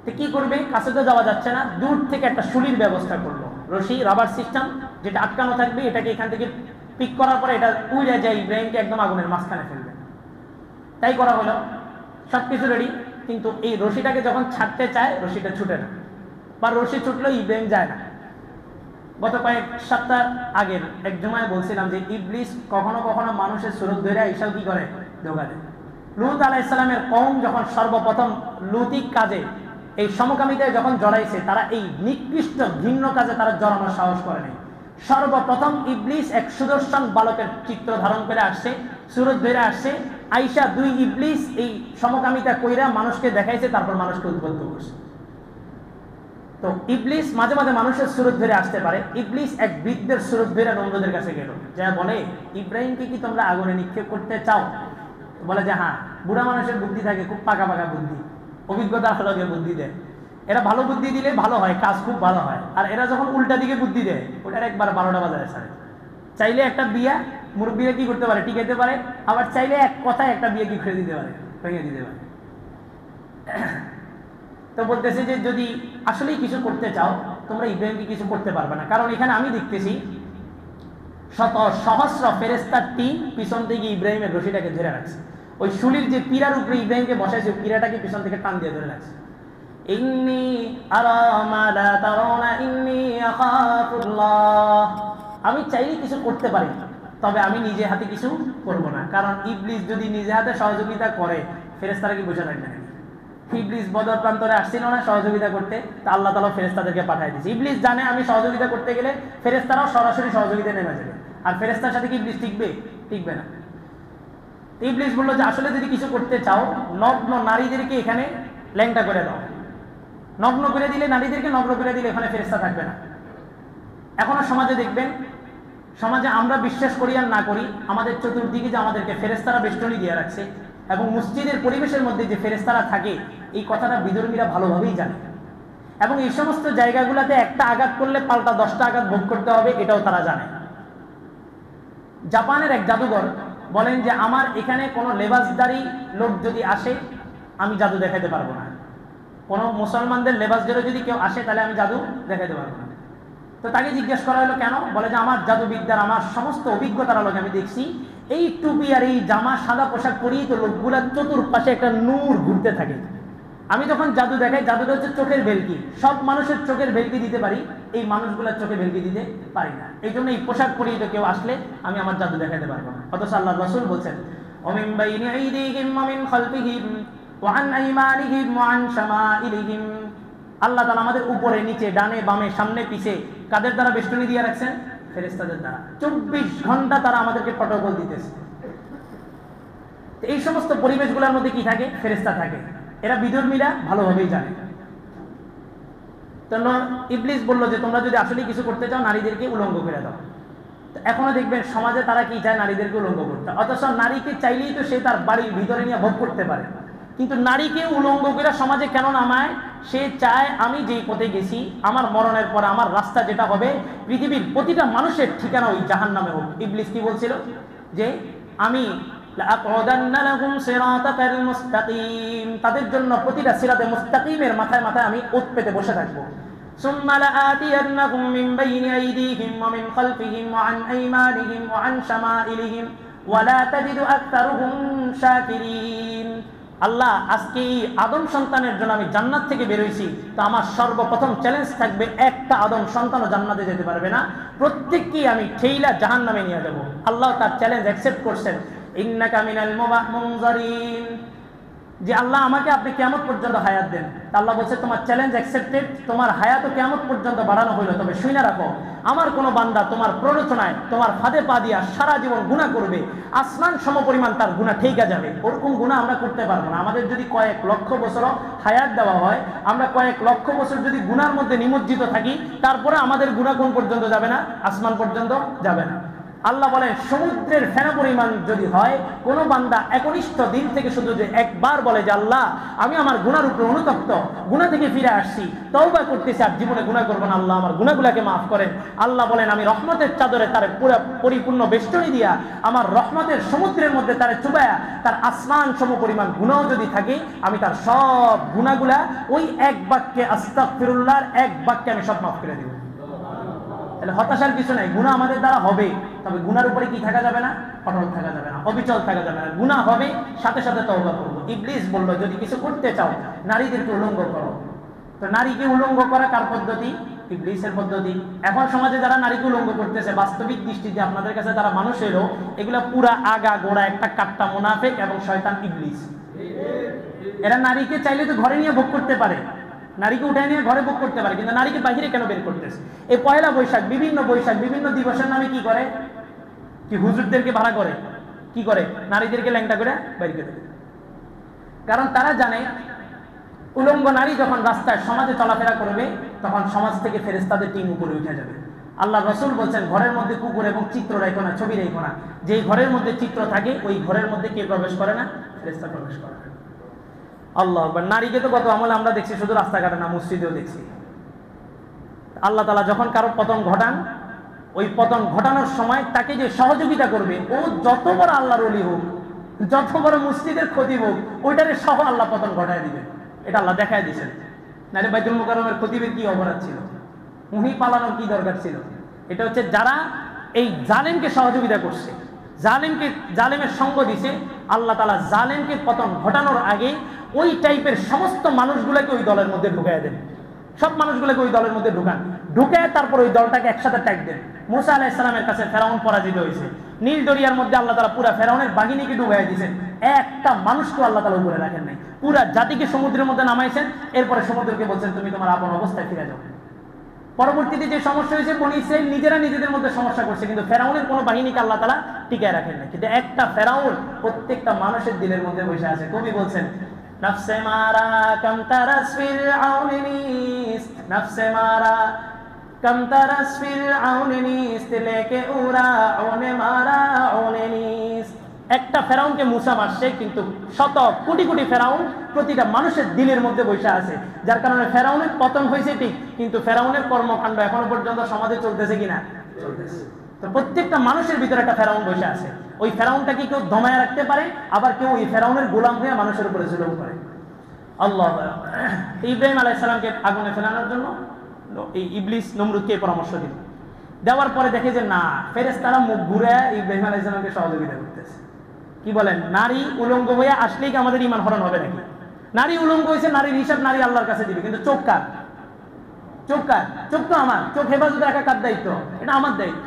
তো কি করবে, কাছে তো যাওয়া যাচ্ছে না, দূর থেকে একটা শুলির ব্যবস্থা করলো, রশি রাবার সিস্টেম যেটা আটকানো থাকবে, এটাকে এখান থেকে পিক করার পরে এটা উড়ে যায় ইব্রাহিমকে একদম আগুনের মাঝখানে ফেলবে। তাই করা হলো, সবকিছু রেডি, কিন্তু এই রশিটাকে যখন ছাড়তে চায় রশিটা ছুটে না, বা রশি ছুটলেও ইব্রাহিম যায় না। গত কয়েক সপ্তাহ আগের এক জুমায় বলছিলাম যে ইবলিস কখনো কখনো মানুষের সুরত ধরে এইসব কি করে, ধোঁকা দেয়। লূত আলাইহিস সালামের কওম যখন সর্বপ্রথম লৌতিক কাজে এই সমকামিতায় যখন জড়াইছে, তারা এই নিকৃষ্ট ঘৃণ্য কাজে তারা জড়ানোর সাহস করে নাই। সর্বপ্রথম ইবলিস এক সুদর্শন বালকের চিত্র ধারণ করে আসছে, সুরত ধরে আসছে, আইসা দুই ইবলিস এই সমকামিতা কইরা মানুষকে দেখাইছে, তারপর মানুষকে উদ্বুদ্ধ করছে। তো ইবলিস মাঝে মাঝে মানুষের সুরত ধরে আসতে পারে। ইবলিস এক বৃদ্ধের সুরত ধরে নমরুদের কাছে গেল, যা বলে ইব্রাহিমকে কি তোমরা আগুনে নিক্ষেপ করতে চাও? বলে যে হ্যাঁ। বুড়া মানুষের বুদ্ধি থাকে, খুব পাকা পাকা বুদ্ধি, অভিজ্ঞতা হলো বুদ্ধি দেয়। এরা ভালো বুদ্ধি দিলে ভালো হয়, কাজ খুব ভালো হয়। আর এরা যখন উল্টা দিকে বুদ্ধি দেয়, ওটার একবার 12টা বাজারে ছাড়ে। চাইলে একটা বিয়া মুরব্বীরা কি করতে পারে, টিকাইতে পারে, আবার চাইলে এক কথায় একটা বিয়ে কি করে দিতে পারে, ভেঙে দিতে পারে। তো বলতেছে যে যদি আসলেই কিছু করতে চাও তোমরা ইব্রাহিমকে কিছু করতে পারবে না, কারণ এখানে আমি দেখতেছি শত সহস্র ফেরেশতার টিম পিছন থেকে ইব্রাহিমের রশিটাকে ধরে রাখছে। ওই শুলির যে পীড়ার উপরে ইব্রাহিমকে বসাইছে, পীড়াটাকে পিছন থেকে টান দিয়ে ধরে রাখছে। ইন্নী আরা মা লা তারাউনা ইন্নী আখাফুল্লাহ, আমি চাইলে কিছু করতে পারি, তবে আমি নিজে হাতে কিছু করব না। কারণ ইবলিস যদি নিজে হাতে সহযোগিতা করে, ফেরেশতারা কি বসে থাকবে? ইবলিস বদর প্রান্তরে আসছিল না সহযোগিতা করতে, তা আল্লাহ তাআলা ফেরেশতাদেরকে পাঠিয়ে দিয়েছে। ইবলিস জানে আমি সহযোগিতা করতে গেলে ফেরেশতারাও সরাসরি সহযোগিতা নেমে যাবে, আর ফেরেশতার সাথে কি ইবলিস টিকবে? টিকবে না। ইবলিস বললো যে আসলে যদি কিছু করতে চাও, নগ্ন নারীদেরকে এখানে ল্যাংটা করে দাও, নগ্ন করে দিলে, নারীদেরকে নগ্ন করে দিলে এখানে ফেরেশতা থাকবে না। এখনো সমাজে দেখবেন, সমাজে আমরা বিশ্বাস করি আর না করি, আমাদের চতুর্দিকে যে আমাদেরকে ফেরেশতারা বেষ্টনী দিয়ে রাখছে, এবং মসজিদের পরিবেশের মধ্যে যে ফেরেশতারা থাকে, এই কথাটা বিধর্মীরা ভালোভাবেই জানে। এবং এই সমস্ত জায়গাগুলোতে একটা আঘাত করলে পাল্টা 10টা আঘাত ভোগ করতে হবে, এটাও তারা জানে। জাপানের এক জাদুঘর বলেন যে আমার এখানে কোনো লেবাসদারি লোক যদি আসে, আমি জাদু দেখাতে পারবো না। কোনো মুসলমানদের লেবাস ধরে যদি কেউ আসে, তাহলে আমি জাদু দেখাতে পারবো না। তো তাকে জিজ্ঞেস করা হলো কেন? বলে যে আমার জাদুবিদ্যার আমার সমস্ত অভিজ্ঞতার আলোকে আমি দেখছি এই টুপি আর এই জামা সাদা পোশাক পরিয়ে তো লোকগুলার চতুর্পাশে একটা নূর ঘুরতে থাকে। আমি যখন জাদু দেখাই, জাদুটা হচ্ছে চোখের ভেলকি, সব মানুষের চোখের ভেলকি দিতে পারি, এই মানুষগুলার চোখে ভেলকি দিতে পারি না। এই জন্য এই পোশাক পরিয়ে তো কেউ আসলে আমি আমার জাদু দেখাতে পারবো না। অথচ আল্লাহ রাসূল বলছেন ওমিন বাইনি আইদিহিম ওয়া মিন খালফিহিম ওয়া আন আইমানিহিম ওয়া আন শামাইলিহিম, আল্লাহ তাআলা আমাদের উপরে নিচে ডানে বামে সামনে পিছে কাদের দ্বারা বেষ্টনী দিয়ে রাখছেন? ফেরেশতাদের দ্বারা। 24 ঘন্টা তারা আমাদেরকে প্রটোকল দিতেছে। এই সমস্ত পরিবেশগুলোর মধ্যে কি থাকে? ফেরেশতা থাকে। এরা বিধর্মীরা ভালোভাবেই জানে। তো ইবলিস বলল যে তোমরা যদি আসলে কিছু করতে চাও, নারীদেরকে উলঙ্গ করে দাও। তো এখনো দেখবেন সমাজে তারা কি চায়? নারীদেরকে উলঙ্গ করতে। অথচ নারীকে চাইলেই তো সে তার বাড়ির ভিতরে নিয়ে ভোগ করতে পারে, কিন্তু নারীকে উলঙ্গ করে সমাজে কেন নামায়? সে চায় আমি যেই পথে গেছি, আমার মরণের পরে আমার রাস্তা যেটা হবে, পৃথিবীর প্রতিটা মানুষের ঠিকানা ওই জাহান্নামে হোক। ইবলিস কি বলছিল? যে আমি তাদের জন্য প্রতিটা সিরাতে মুস্তাকিমের মাথায় মাথায় আমি ওত পেতে বসে থাকবো। সুম্মা লাআতিয়ান্নাকুম মিন বাইনি আইদিহিম ওয়া মিন খালফিহিম ওয়া আন আইমানিহিম ওয়া আন শামাইলিহিম ওয়া লা তাজিদু আকতারুহুম শাকিরিন। আল্লাহ, আজকে এই আদম সন্তানের জন্য আমি জান্নাত থেকে বের হইছি, তো আমার সর্বপ্রথম চ্যালেঞ্জ থাকবে, একটা আদম সন্তানও জান্নাতে যেতে পারবে না, প্রত্যেককেই আমি ঠেইলা জাহান্নামে নিয়ে যাব। আল্লাহ তার চ্যালেঞ্জ অ্যাকসেপ্ট করছেন। ইন্নাকা মিনাল মুনজারিন, যে আল্লাহ আমাকে আপনি কিয়ামত পর্যন্ত হায়াত দেন। আল্লাহ বলছে তোমার চ্যালেঞ্জ অ্যাকসেপ্টেড, তোমার হায়াত কিয়ামত পর্যন্ত বাড়ানো হইলো, তবে শুনে রাখো আমার কোনো বান্দা তোমার প্ররোচনায় তোমার ফাঁদে পা দিয়া সারা জীবন গুনাহ করবে, আসমান সমপরিমাণ তার গুনাহ ঠেকা যাবে। ওরকম গুনাহ আমরা করতে পারবো না। আমাদের যদি কয়েক লক্ষ বছর হায়াত দেওয়া হয়, আমরা কয়েক লক্ষ বছর যদি গুনার মধ্যে নিমজ্জিত থাকি, তারপরে আমাদের গুনাহ কোন পর্যন্ত যাবে না? আসমান পর্যন্ত যাবে না। আল্লাহ বলেন সমুদ্রের ফেনা পরিমাণ যদি হয়, কোন বান্দা একনিষ্ঠ দিন থেকে শুধু যে একবার বলে যে আল্লাহ আমি আমার গুনার উপরে অনুতপ্ত, গুনাহ থেকে ফিরে আসছি, তওবা করতেছি, আর জীবনে গুনাহ করব না, আল্লাহ আমার গুনাহগুলোকে মাফ করেন। আল্লাহ বলেন আমি রহমতের চাদরে তার পুরো পরিপূর্ণ বেষ্টনী দিয়া, আমার রহমতের সমুদ্রের মধ্যে তার চুবায়া, তার আসমান সমপরিমাণ গুনাহ যদি থাকে, আমি তার সব গুনাহগুলা ওই এক বাক্যে আস্তাগফিরুল্লাহর এক বাক্যে আমি সব মাফ করে দেব। তাহলে হতাশার কিছু নাই, গুনাহ আমাদের দ্বারা হবে, তবে গুনার উপরে কি থাকা যাবে না? অটল থাকা যাবে না, অবিচল থাকা যাবে না। গুনাহ হবে, সাথে সাথে তওবা করব। ইবলিস বলল যদি কিছু করতে চাও নারীদেরকে উলঙ্গ করো। তো নারীকে উলঙ্গ করা কার পদ্ধতি? ইবলিসের পদ্ধতি। এখন সমাজে যারা নারীকে উলঙ্গ করতেছে, বাস্তবিক দৃষ্টিতে আপনাদের কাছে তারা মানুষেরও, এগুলা পুরা আগা গোড়া একটা কাট্টা মুনাফিক এবং শয়তান ইবলিস। এরা নারীকে চাইলে তো ঘরে নিয়ে ভোগ করতে পারে, নারীকে উঠে নিয়ে ঘরে ভোগ করতে পারে, কিন্তু নারীকে বাইরে কেন বের করতেছে? এই পয়লা বৈশাখ, বিভিন্ন দিবসের নামে কি করে? কি হুজুরদেরকে ভাড়া করে, কি করে? নারীদেরকে ল্যাংটা করে বাইর করে দেয়। কারণ তারা জানে উলঙ্গ নারী যখন রাস্তায় সমাজে চলাফেরা করবে, তখন সমাজ থেকে ফেরেশতাদের টিম উপরে উঠে যাবে। আল্লাহ রাসূল বলছেন ঘরের মধ্যে কুকুর এবং চিত্র রাখো না, ছবি রাখো না। যেই ঘরের মধ্যে চিত্র থাকে ওই ঘরের মধ্যে কে প্রবেশ করে না? ফেরেশতা প্রবেশ করে না। আল্লাহ আকবার। নারীকে তো কত আমলে আমরা দেখছি, শুধু রাস্তাঘাটে না, মসজিদেও দেখছি। আল্লাহ তাআলা যখন কারো পতন ঘটান, ওই পতন ঘটানোর সময় তাকে যে সহযোগিতা করবে, ও যত বড় আল্লাহর ওলি হোক, যত বড় মসজিদের ক্ষতি হোক, ওইটারে সহ আল্লাহ পতন ঘটায় দিবে। এটা আল্লাহ দেখায় দিয়েছেন। নাহলে বাইতুল মুকাররমের খতিবের কি অপরাধ ছিল? মুহি পালানোর কি দরকার ছিল? এটা হচ্ছে যারা এই জালেমকে সহযোগিতা করছে, জালেমের সঙ্গ দিছে, আল্লাহ তাআলা জালেমকে পতন ঘটানোর আগে ওই টাইপের সমস্ত মানুষগুলোকে ওই দলের মধ্যে ঢুকায় দেন। সব মানুষগুলোকে ওই দলের মধ্যে ঢুকায় তারপর ওই দলটাকে একসাথে ট্যাগ দেন। মুসা আলাইহিস সালামের কাছে ফেরাউন পরাজিত হয়েছে, নীল দরিয়ার মধ্যে আল্লাহ তাআলা পুরা ফেরাউনের বাহিনীকে ডুবাইয়া দিয়েছেন, একটা মানুষকে আল্লাহ তাআলা উপরে রাখেন নাই, পুরা জাতিকে সমুদ্রের মধ্যে নামাইছেন। এরপরে সমুদ্রকে বলছেন তুমি তোমার আপন অবস্থায় ফিরে যাও। পরবর্তীতে যে সমস্যা হয়েছে, বনী ইসরাইল নিজেরা নিজেদের মধ্যে সমস্যা করছে, কিন্তু ফেরাউনের কোনো বাহিনীকে আল্লাহ তাআলা টিকায় রাখেন না। কিন্তু একটা ফেরাউন প্রত্যেকটা মানুষের দিলের মধ্যে বসে আছে। কবি বলছেন নফসে মারা কম তারাস ফিরআউন নিস্ত, নফসে মারা কম তারাস ফিরআউন নিস্ত, লেকে উরা ওনে মারা ওনে নিস্ত। একটা ফেরাউনকে মুসা মারছে, কিন্তু শত কোটি কোটি ফেরাউন প্রতিটা মানুষের দিলের মধ্যে বসে আছে, যার কারণে ফেরাউনের পতন হয়েছে ঠিক, কিন্তু ফেরাউনের কর্মকাণ্ড এখনো পর্যন্ত সমাজে চলতেছে কিনা? চলতেছে। তো প্রত্যেকটা মানুষের ভিতরে একটা ফেরাউন বসে আছে। ওই ফেরাউনটাকে কেউ দমায় রাখতে পারে, আবার কেউ ওই ফেরাউনের গোলাম হয়ে মানুষের উপরে জুলুম করে। আল্লাহ ইব্রাহিম আলাইহিস সালামকে আগুনে ফেলানোর জন্য এই ইবলিস নমরুদকে পরামর্শ দিল। দেওয়ার পরে দেখে যে না, ফেরেশতারা মুখ ঘুরে ইব্রাহিম আলাইহিস সালামকে সহযোগিতা করতেছে। কি বলেন, নারী উলঙ্গ হয়ে আসলেই কি আমাদের ঈমান হরণ হবে নাকি? নারী উলঙ্গ হয়েছে, নারীর হিসাব নারী আল্লাহর কাছে দিবে, কিন্তু চোখ কার? চোখ কার? চোখ তো আমার। চোখ হেফাজত রাখা কার দায়িত্ব? এটা আমার দায়িত্ব।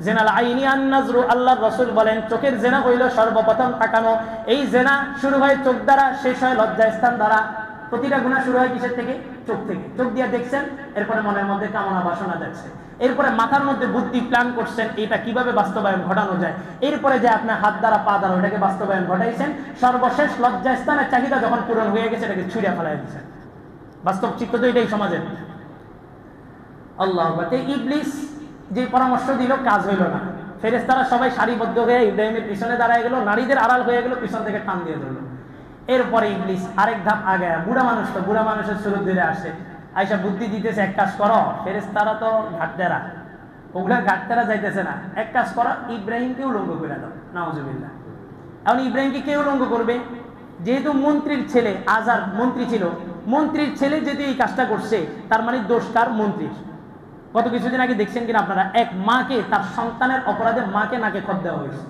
জেনাল আইনি আন নাজরু, আল্লাহর রাসূল বলেন চোখের জেনা হইল সর্বপ্রথম তাকানো। এই জেনা শুরু হয় চোখ দ্বারা, শেষ হয় লজ্জাস্থান দ্বারা। প্রতিটা গুনাহ শুরু হয় কিসের থেকে? চোখ থেকে। চোখ দিয়ে দেখছেন, এরপরে মনের মধ্যে কামনা বাসনা যাচ্ছে, এরপরে মাথার মধ্যে বুদ্ধি প্ল্যান করছেন এটা কিভাবে বাস্তবায়ন ঘটানো যায়, এরপরে যে আপনার হাত দ্বারা পা দ্বারা ওটাকে বাস্তবায়ন ঘটাইছেন, সর্বশেষ লজ্জাস্থানের চাহিদা যখন পূরণ হয়ে গেছে এটাকে ছুঁড়ে ফেলাই দিয়েছেন। বাস্তব চিত্র তো এটাই সমাজের। আল্লাহ ইবলিস যে পরামর্শ দিল কাজ হইল না। ফেরেশতারা সবাই সারিবদ্ধ হয়ে ইব্রাহিমের পিছনে দাঁড়ায় গেল, নারীদের আড়াল হয়ে গেল, পিছন থেকে টান দিয়ে ধরলো। এরপরে ইবলিস আরেক ধাপ আগে, বুড়া মানুষ তো, বুড়া মানুষের সুরত ধরে আসে, আইসা বুদ্ধি দিতেছে এক কাজ করো, ফেরেশতারা তো ঘাটতেরা, ওগুলা ঘাটতেরা যাইতেছে না, এক কাজ করো ইব্রাহিমকে উলঙ্গ করে দাও। নাউজুবিল্লাহ। এখন ইব্রাহিমকে কে উলঙ্গ করবে? যেহেতু মন্ত্রীর ছেলে, আজার মন্ত্রী ছিল, মন্ত্রীর ছেলে যদি এই কাজটা করছে, তার মানে দোষ কার? মন্ত্রীর। গত কিছুদিন আগে দেখছেন কিনা আপনারা, এক মাকে তার সন্তানের অপরাধে মাকে নাকে খত দেওয়া হয়েছে,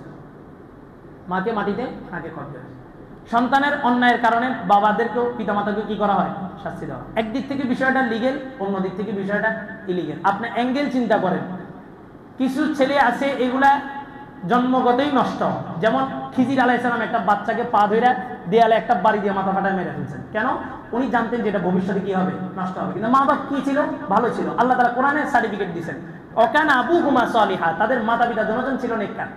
মাকে মাটিতে নাকে খত দেওয়া হয়েছে। সন্তানের অন্যায়ের কারণে বাবাদেরকেও, পিতামাতাকেও কি করা হয়? শাস্তি দেওয়া। একদিক থেকে বিষয়টা লিগেল, অন্য দিক থেকে বিষয়টা ইলিগেল। আপনি অ্যাঙ্গেল চিন্তা করেন। কিছু ছেলে আছে এগুলা জন্মগতই নষ্ট। যেমন খিজির আলাইহিস সালাম একটা বাচ্চাকে পা ধরে দেয়ালে একটা বাড়ি দিয়ে মাথা ফাটায় মেরে ফেলছেন। কেন? উনি জানতেন যে এটা ভবিষ্যতে কি হবে, নষ্ট হবে। কিন্তু মা বাপ কি ছিল? ভালো ছিল। আল্লাহ তাআলা কোরআনে সার্টিফিকেট দিয়েছেন, ওয়াকানা আবুহুমা সালিহা, তাদের মাতা পিতা দুজন ছিল নেককার।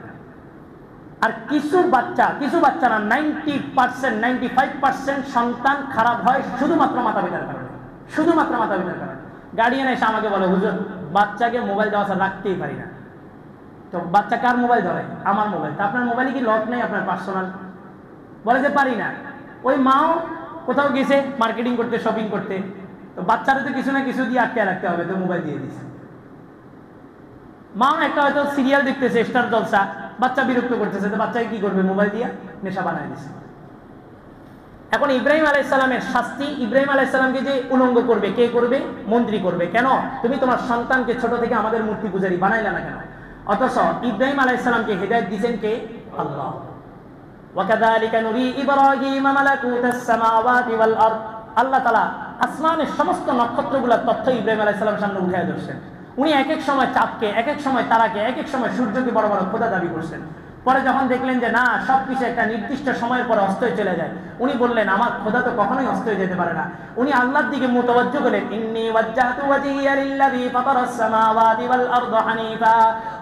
আর কিছু বাচ্চা না, 90% 95% সন্তান খারাপ হয় শুধুমাত্র মাতা পিতার কারণে, শুধুমাত্র মাতা পিতার কারণে। গার্ডিয়ান এসে আমাকে বলে, হুজুর বাচ্চাকে মোবাইল দেওয়া ছাড়া রাখতেই পারি না। তো বাচ্চা কার মোবাইল ধরে? আমার মোবাইল। তা আপনার মোবাইলে কি লক নেই আপনার পার্সোনাল? বলে যে পারি না। ওই মাও কোথাও গেছে মার্কেটিং করতে, শপিং করতে, তো বাচ্চারা তো কিছু না কিছু দিয়ে আটকে রাখতে হবে, তো মোবাইল দিয়ে দিছে। মা একটা হয়তো সিরিয়াল দেখতেছে, স্টার জলসা, বাচ্চা বিরক্ত করতেছে, তো বাচ্চাকে কি করবে? মোবাইল দিয়ে নেশা বানায় দিছে। এখন ইব্রাহিম আলাইহিস সালামের শাস্তি, ইব্রাহিম আলাইহিস সালামকে যে উলঙ্গ করবে, কে করবে? মন্ত্রী করবে। কেন? তুমি তোমার সন্তানকে ছোট থেকে আমাদের মূর্তি পূজারী বানাইলা না কেন? অথচ ইব্রাহিম আলাইহিস সালামকে হেদায়েত দিয়েছেন কে? আল্লাহ। ওয়াকাযালিকা নুরি ইব্রাহিম মালাকুতাস সামাওয়াতি ওয়াল আরদ, আল্লাহ তাআলা আসমানের সমস্ত নক্ষত্রগুলোর তথ্য ইব্রাহিম আলাইহিস সালামের সামনে উঠায় ধরছেন। উনি এক এক সময় চাঁদকে, এক এক সময় তারাকে, এক এক সময় সূর্যকে বড় বড় খোদা দাবি করছেন। পরে যখন দেখলেন যে না, সবকিছু একটা নির্দিষ্ট সময়ের পরে অস্ত হয়ে চলে যায়, উনি বললেন আমার খোদা তো কখনোই অস্ত হয়ে যেতে পারে না। উনি আল্লাহর দিকে মুতাওয়াজ্জহ করলেন, ইন্নী ওয়াজ্জাহতু ওয়াজহিয়া লিল্লাযী ফাতারাস সামাওয়াতি ওয়াল আরদা হানিফা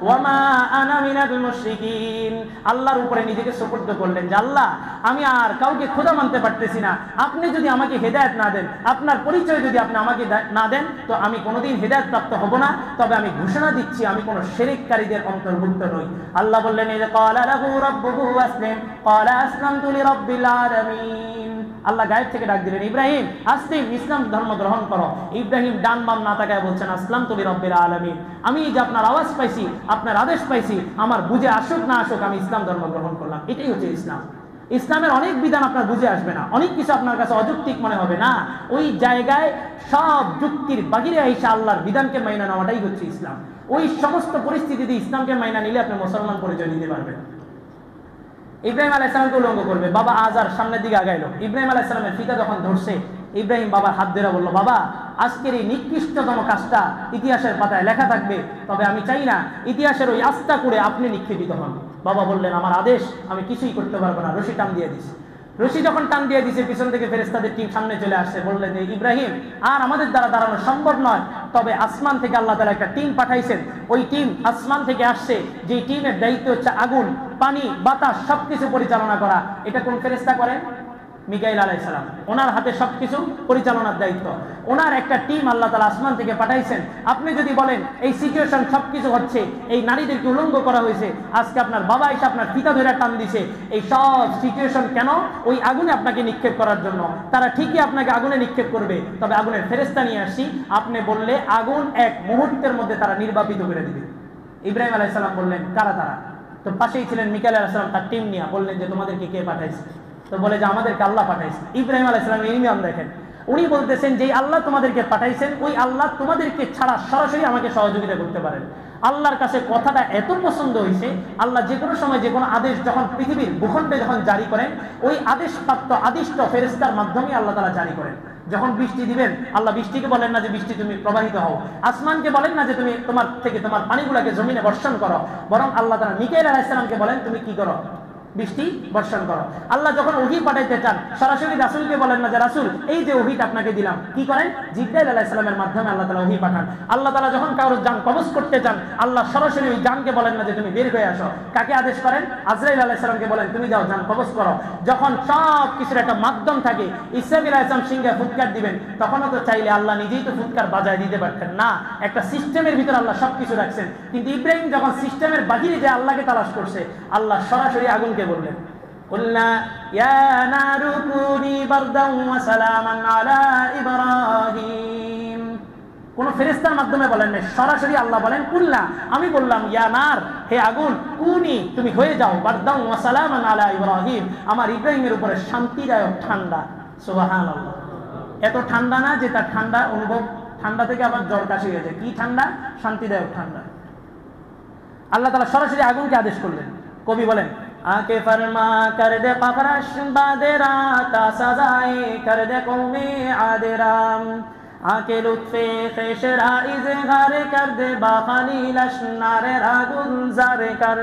ওয়া মা আনা মিনাল মুশরিকিন। আল্লাহর উপরে নিজেকে সুপর্দ করলেন যে আল্লাহ, আমি আর কাউকে খোদা মানতে পারতেছি না। আপনি যদি আমাকে হেদায়েত না দেন, আপনার পরিচয় যদি আপনি আমাকে না দেন, তো আমি কোনোদিন হেদায়েত প্রাপ্ত হব না। তবে আমি ঘোষণা দিচ্ছি আমি কোনো শিরককারীদের অন্তর্ভুক্ত নই। আল্লাহ বললেন, আল্লাহ গায়েব থেকে ডাক দিলেন, ইব্রাহিম আসলিম, ইসলাম ধর্ম গ্রহণ করো। ইব্রাহিম ডান বাম না তাকায় বলছেন, আসলামতু লিরাব্বিল আলামিন। আমি যে আপনার আওয়াজ পাইছি, আপনার আদেশ পাইছি, আমার বুঝে আসুক না আসুক, আমি ইসলাম ধর্ম গ্রহণ করলাম। এটাই হচ্ছে ইসলাম। ইসলামের অনেক বিধান আপনার বুঝে আসবে না, অনেক কিছু আপনার কাছে অযৌক্তিক মনে হবে না, ওই জায়গায় সব যুক্তির বাহিরে এসে আল্লাহর বিধানকে মাইনা নেওয়াটাই হচ্ছে ইসলাম। ওই সমস্ত পরিস্থিতিতে ইসলামকে মাইনা নিলে আপনি মুসলমান পরিচয় দিতে পারবেন। ইব্রাহিম আলাইহিস সালামকে উলঙ্গ করবে, বাবা আজার সামনের দিকে আগাইলো। ইব্রাহিম আলাইহিস সালামের ফিতা যখন ধরছে, ইব্রাহিম বাবার হাত ধরে বলল, বাবা আজকের এই নিকৃষ্টতম কাজটা ইতিহাসের পাতায় লেখা থাকবে, তবে আমি চাই না ইতিহাসের ওই আস্থা করে আপনি নিক্ষেপিত হন। বাবা বললেন, আমার আদেশ, আমি কিছুই করতে পারবো না। রশি টান দিয়ে দিছে। রশি যখন টান দিয়ে দিছে, পিছন থেকে ফেরেশতাদের টিম সামনে চলে আসছে, বললেন যে ইব্রাহিম, আর আমাদের দ্বারা দাঁড়ানো সম্ভব নয়, তবে আসমান থেকে আল্লাহ তাআলা একটা টিম পাঠাইছেন। ওই টিম আসমান থেকে আসছে, যে টিমের দায়িত্ব হচ্ছে আগুন, পানি, বাতাস সবকিছু পরিচালনা করা। এটা কোন ফেরেশতা করেন? মিকাইল আলাইহিস সালাম। ওনার হাতে সবকিছু পরিচালনার দায়িত্ব। ওনার একটা টিম আল্লাহ তাআলা আসমান থেকে পাঠাইছেন। আপনি যদি বলেন এই সিচুয়েশন সবকিছু হচ্ছে, এই নারীদেরকে উলঙ্গ করা হয়েছে, আজকে আপনার বাবা এসে আপনার পিতা ধরে টান দিছে, এই সব সিচুয়েশন কেন? ওই আগুনে আপনাকে নিক্ষেপ করার জন্য। তারা ঠিকই আপনাকে আগুনে নিক্ষেপ করবে, তবে আগুনের ফেরেশতা নিয়ে আসি, আপনি বললে আগুন এক মুহূর্তের মধ্যে তারা নির্বাপিত করে দিবে। ইব্রাহিম আলাইহিস সালাম বললেন, কারা তারা? তো পাশেই ছিলেন মিকাইল আলাইহিস সালাম, তার টিম নিয়ে বললেন যে তোমাদেরকে কে পাঠাইছে? তো বলে যে আমাদেরকে আল্লাহ পাঠাইছে। ইব্রাহিম আলাইহিস সালামের ইমান দেখেন, উনি বলতেছেন যে আল্লাহ তোমাদেরকে পাঠাইছেন, ওই আল্লাহ তোমাদেরকে ছাড়া সরাসরি আমাকে সহযোগিতা করতে পারেন। আল্লাহর কাছে কথাটা এত পছন্দ হয়েছে, আল্লাহ যে কোনো সময় যে কোনো আদেশ যখন পৃথিবীর ভূখণ্ডে যখন জারি করেন, ওই আদেশপ্রাপ্ত আদিষ্ট ফেরেশতার মাধ্যমে আল্লাহ তাআলা জারি করেন। যখন বৃষ্টি দিবেন, আল্লাহ বৃষ্টিকে বলেন না যে বৃষ্টি তুমি প্রবাহিত হও, আসমানকে বলেন না যে তুমি তোমার থেকে তোমার পানিগুলোকে জমিনে বর্ষণ করো, বরং আল্লাহ তাআলা মিকাইল আলাইহিস সালামকে বলেন তুমি কি করো? বৃষ্টি বর্ষণ করো। আল্লাহ যখন ওহী পাঠাইতে চান, সরাসরি রাসূলকে বলেন না যে রাসূল এই যে ওহীটা আপনাকে দিলাম, কি করেন? জিবরাইল আলাইহিস সালামের মাধ্যমে আল্লাহ তাআলা ওহী পাঠান। আল্লাহ তাআলা যখন কারোর জান কবজ করতে চান, আল্লাহ সরাসরি ওই জানকে বলেন না যে তুমি বের হয়ে আসো, কাকে আদেশ করেন? আজরাইল আলাইহিস সালামকে বলেন তুমি যাও জান কবজ করো। যখন সব কিছুর একটা মাধ্যম থাকে, ইসরাফিল আলাইহিস সালাম সিংহে ফুৎকার দিবেন, তখনও তো চাইলে আল্লাহ নিজেই তো ফুৎকার বাজায় দিতে পারতেন না, একটা সিস্টেমের ভিতর আল্লাহ সবকিছু রাখছেন। কিন্তু ইব্রাহিম যখন সিস্টেমের বাহিরে যে আল্লাহকে তালাশ করছে, আল্লাহ সরাসরি আগুনকে বললেন, কুলনা ইয়া নারু কুনি বারদান ওয়া সালামান আলা ইব্রাহিম। কোন ফেরেশতার মাধ্যমে বলেন না, সরাসরি আল্লাহ বলেন কুলনা, আমি বললাম ইয়া নার, হে আগুন, কুনি তুমি হয়ে যাও, বারদান ওয়া সালামান আলা ইব্রাহিম, আমার ইব্রাহিমের উপরে শান্তিদায়ক ঠান্ডা। সুবহানাল্লাহ। এত ঠান্ডা না যে তার ঠান্ডা অনুভব, ঠান্ডা থেকে আবার জ্বর কাশি হয়ে যায়। কি ঠান্ডা? শান্তিদায়ক ঠান্ডা। আল্লাহ তাআলা সরাসরি আগুনকে আদেশ করলেন। কবি বলেন, आके फरमा कर दे पफरश बादेरा ता सजाए कर दे कौमे आदेराम आके लुत्फे खेशरा इज़हार कर दे बाखाली लश्नारे रागुलजार कर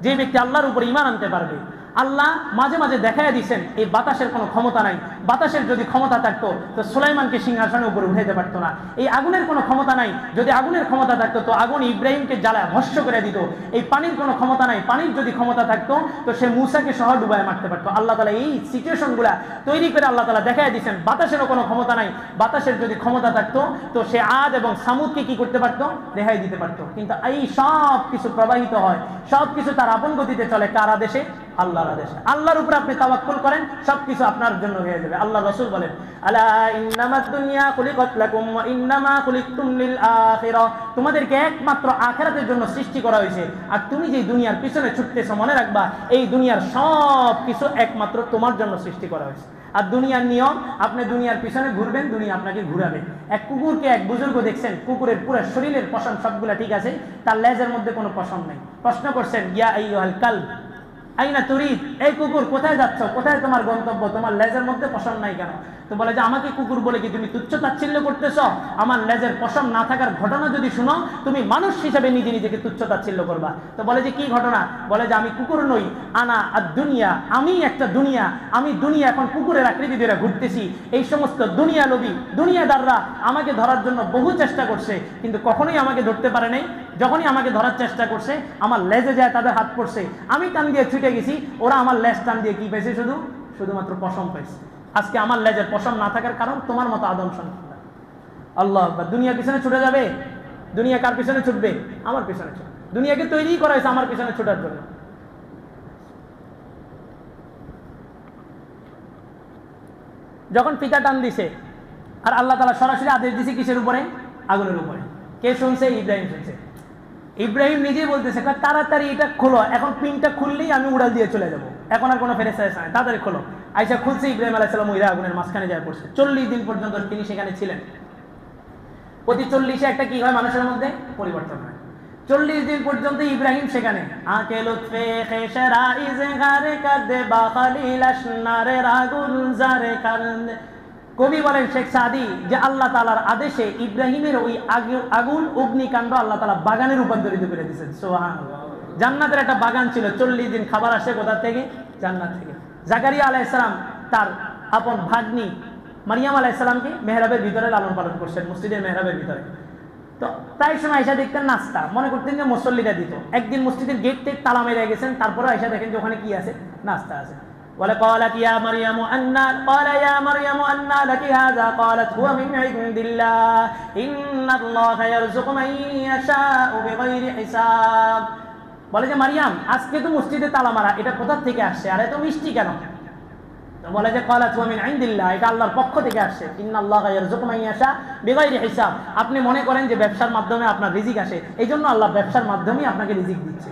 যে ব্যক্তি আল্লাহর উপর ঈমান আনতে পারবে। আল্লাহ মাঝে মাঝে দেখাইয়া দিয়েছেন এই বাতাসের কোনো ক্ষমতা নাই, বাতাসের যদি ক্ষমতা থাকতো তো সুলাইমানকে সিংহাসনের উপরে উঠাইতে পারতো না। এই আগুনের কোনো ক্ষমতা নাই, যদি আগুনের ক্ষমতা থাকতো তো আগুন ইব্রাহিমকে জ্বালা ভস্য করে দিত। এই পানির কোনো ক্ষমতা নাই, পানির যদি ক্ষমতা থাকতো তো সে মূসাকে সহ ডুবায় মারতে পারতো। আল্লাহ তাআলা এই সিচুয়েশনগুলা তৈরি করে আল্লাহ তাআলা দেখাইয়া দিয়েছেন বাতাসেরও কোনো ক্ষমতা নাই, বাতাসের যদি ক্ষমতা থাকতো তো সে আদ এবং সামুদকে কি করতে পারতো, রেহাই দিতে পারতো। কিন্তু এই সব কিছু প্রবাহিত হয়, সব কিছু তার আপন গতিতে চলে কার আদেশে? আল্লাহর আদেশে। আল্লাহর উপর আপনি তাওয়াক্কুল করেন, সবকিছু আপনার জন্য হয়ে যাবে। আল্লাহ রাসূল বলেন, আলা ইন্নামাদ দুনিয়া খুলিকাত লাকুম ওয়া ইন্নামা খুলিকতুম লিল আখিরাহ, তোমাদেরকে একমাত্র আখিরাতের জন্য সৃষ্টি করা হয়েছে। আর তুমি যে দুনিয়ার পিছনে ছুটতেছো, মনে রাখবা এই দুনিয়ার সব কিছু একমাত্র তোমার জন্য সৃষ্টি করা হয়েছে। আর দুনিয়ার নিয়ম, আপনি দুনিয়ার পিছনে ঘুরবেন, দুনিয়া আপনাকে ঘুরাবে। এক কুকুরকে এক বুজুর্গ দেখছেন, কুকুরের পুরো শরীরের পশম সবগুলা ঠিক আছে, তার লেজের মধ্যে কোনো পশম নেই। প্রশ্ন করছেন, ইয়া আইয়ুহাল কালব আইনা তুরিদ, এই কুকুর কোথায় যাচ্ছ, কোথায় তোমার গন্তব্য, তোমার লেজের মধ্যে পশম নাই কেন? তো বলে যে আমাকে কুকুর বলে কি তুমি তুচ্ছ তাচ্ছিল্য করতেছ? আমার লেজের পশম না থাকার ঘটনা যদি শুনো, তুমি মানুষ হিসেবে নিজে নিজেকে তুচ্ছ তাচ্ছিল্য করবা। তো বলে যে কি ঘটনা? বলে যে আমি কুকুর নই, আনা আর দুনিয়া, আমি একটা দুনিয়া, আমি দুনিয়া এখন কুকুরের আকৃতি দিয়ে ঘুরতেছি। এই সমস্ত দুনিয়া লোভী দুনিয়াদাররা আমাকে ধরার জন্য বহু চেষ্টা করছে, কিন্তু কখনোই আমাকে ধরতে পারে নাই। যখনই আমাকে ধরার চেষ্টা করছে, আমার লেজে যায় তাদের হাত পড়ছে, আমি টান দিয়ে ছুটে গেছি, ওরা আমার লেজ টান দিয়ে কি পাইছে? শুধুমাত্র পশম পাইছে। আজকে আমার লেজের পশম না থাকার কারণ তোমার মতো আদম সন্তান। আল্লাহ আকবার। দুনিয়ার পিছনে ছুটে যাবে? দুনিয়া কার পিছনে ছুটবে? আমার পিছনে ছুটবে। দুনিয়াকে তৈরি করা হয়েছে আমার পিছনে ছোটার জন্য। যখন পিতা টান দিছে আর আল্লাহ তাআলা সরাসরি আদেশ দিছে কিসের উপরে? আগুনের উপরে। কে শুনছে? ইব্রাহিম শুনছে। ইব্রাহিম নিজেই বলতেছে, তাড়াতাড়ি এটা খোলো, এখন পিনটা খুললেই আমি উড়াল দিয়ে চলে যাবো, এখন আর কোনো ফেরেশতা আসে না, তাড়াতাড়ি খোলো। আয়েশা খুলছে, ইব্রাহিম আলাইহিস সালাম ওই আগুনের মাঝখানে যায় পড়ছে। 40 দিন পর্যন্ত তিনি সেখানে ছিলেন। প্রতি 40-এ একটা কি হয় মানুষের মধ্যে? পরিবর্তন হয়। 40 দিন পর্যন্ত ইব্রাহিম সেখানে। আকে লুৎফে খেশরা ইজে গারে কাদে বা খালিল আসনারে রাগুল জারে কারনে। কবি বলেন শেখ সাদি যে আল্লাহ তাআলার আদেশে ইব্রাহিমের ওই আগুন অগ্নিকাণ্ড আল্লাহ তাআলা বাগানে রূপান্তরিত করে দিয়েছেন। সুবহানাল্লাহ। জান্নাতের একটা বাগান ছিল, 40 দিন খাবার আসে কোথা থেকে? জান্নাত থেকে। জাকারিয়া আলাইহিস সালাম তার আপন ভাগ্নি মারিয়াম আলাইহিস সালামকে মেহরাবের ভিতরে লালন পালন করছেন, মসজিদের মেহরাবের ভিতরে। তো প্রায় সময় আয়েশা দেখতেন নাস্তা, মনে করতেন যে মুসল্লিরা দিত। একদিন মসজিদের গেট থেকে তালা মেরে গেছেন, তারপরে আয়েশা দেখেন যে ওখানে কি আছে? নাস্তা আছে। বলে قالت يا مريم أن قال يا مريم أن لك هذا قالت هو من عند الله إن الله يرزق من يشاء بغير حساب। বলে যে মারিয়াম, আজকে তো মসজিদে তালা মারা, এটা কোথা থেকে আসছে আর এত মিষ্টি কেন? তো বলে যে قالت هو من عند الله, এটা আল্লাহর পক্ষ থেকে আসছে। إن الله يرزق من يشاء بغير حساب। আপনি মনে করেন যে ব্যবসার মাধ্যমে আপনার রিজিক আসে, এইজন্য আল্লাহ ব্যবসার মাধ্যমেই আপনাকে রিজিক দিচ্ছে।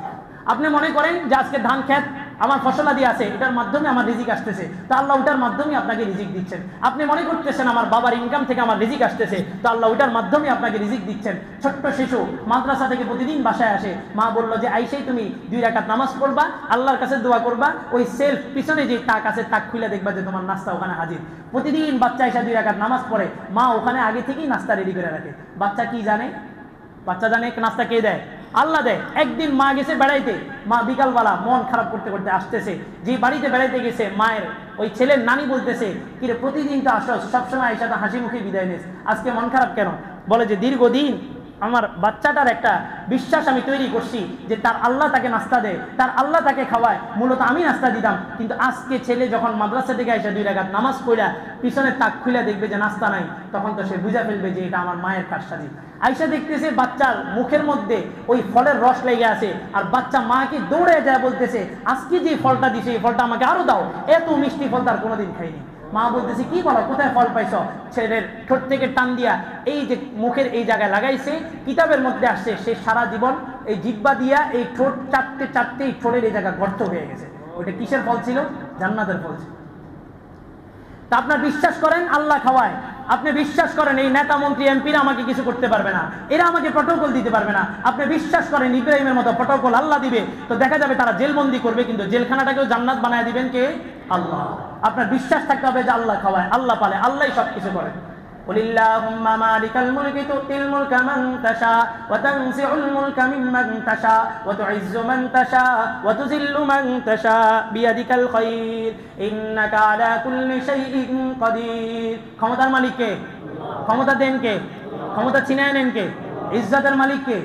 আপনি মনে করেন যে আজকে ধান ক্ষেত আমার ফসলাদি আছে, এটার মাধ্যমে আমার রিজিক আসতেছে, তো আল্লাহ ওটার মাধ্যমে আপনাকে রিজিক দিচ্ছেন। আপনি মনে করতেছেন আমার বাবার ইনকাম থেকে আমার রিজিক আসতেছে, তো আল্লাহ ওটার মাধ্যমে আপনাকে রিজিক দিচ্ছেন। ছোট্ট শিশু মাদ্রাসা থেকে প্রতিদিন বাসায় আসে, মা বলল যে আইসেই তুমি 2 রাকাত নামাজ পড়বা, আল্লাহর কাছে দোয়া করবা, ওই সেলফ পিছনে যে তাক আছে তাক খুলে দেখবা যে তোমার নাস্তা ওখানে হাজির। প্রতিদিন বাচ্চা এসে 2 রাকাত নামাজ পড়ে, মা ওখানে আগে থেকেই নাস্তা রেডি করে রাখে। বাচ্চা কি জানে? বাচ্চা জানে নাস্তা কে দেয়? আল্লাহ দেয়। একদিন মা গেছে বেড়াইতে, মা বিকালবেলা মন খারাপ করতে করতে আসতেছে, যে বাড়িতে বেড়াইতে গেছে মায়ের ওই ছেলের নানি বলতেছে, কিরে প্রতিদিন তো আসস, সবসময় আইসা তো হাসি মুখে বিদায় নিস, আজকে মন খারাপ কেন? বলে যে দীর্ঘদিন আমার বাচ্চাটার একটা বিশ্বাস আমি তৈরি করছি যে তার আল্লাহ তাকে নাস্তা দেয়, তার আল্লাহ তাকে খাওয়ায়, মূলত আমি নাস্তা দিতাম, কিন্তু আজকে ছেলে যখন মাদ্রাসা থেকে এসে 2 রাকাত নামাজ পড়া পিছনে তাক খুলে দেখবে যে নাস্তা নাই, তখন তো সে বুঝা ফেলবে যে এটা আমার মায়ের কারসাজি। আয়েশা দেখতেছে বাচ্চার মুখের মধ্যে ওই ফলের রস লেগে আছে, আর বাচ্চা মাকে দৌড়ে যায় বলতেছে আজকে যে ফলটা দিছে এই ফলটা আমাকে আরো দাও, এত মিষ্টি ফল তার কোনোদিন খাইনি। মা বলতেছে কি বলো, কোথায় ফল পাইছ? ছেলের ঠোঁট থেকে টান দিয়া এই যে মুখের এই জায়গায় লাগাইছে, কিতাবের মধ্যে আসছে সে সারা জীবন এই জিহ্বা দিয়া এই ঠোঁট চাটতে চাটতে এই ঠোঁটের এই জায়গা গর্ত হয়ে গেছে। ওইটা কিসের ফল ছিল? জান্নাতের ফল ছিল। তা আপনার বিশ্বাস করেন আল্লাহ খাওয়ায়, আপনি বিশ্বাস করেন এই নেতা মন্ত্রী এমপিরা আমাকে কিছু করতে পারবে না, এরা আমাকে প্রটোকল দিতে পারবে না, আপনি বিশ্বাস করেন ইব্রাহিমের মতো প্রটোকল আল্লাহ দিবে, তো দেখা যাবে তারা জেলবন্দি করবে, কিন্তু জেলখানাটাকেও জান্নাত বানায় দিবেন কে? আল্লাহ। আপনার বিশ্বাস থাকতে হবে যে আল্লাহ খাওয়ায়, আল্লাহ পালে, আল্লাহই সব কিছু করেন। কুলিল্লাহুম্মা মালিকাল মুলকি তুতিল মুলকা মান তাশা ওয়া তানজিউল মুলকা মিম্মান তাশা ওয়া তুইজ্জু মান তাশা ওয়া তুযিল্লু মান তাশা বিয়াদিকাল খায়র ইন্নাকা আলা কুল্লি শাইইন কাদির। ক্ষমতার মালিক কে? ক্ষমতা দেন কে? ক্ষমতা ছিনায় নেন কে? ইজ্জতের মালিক কে?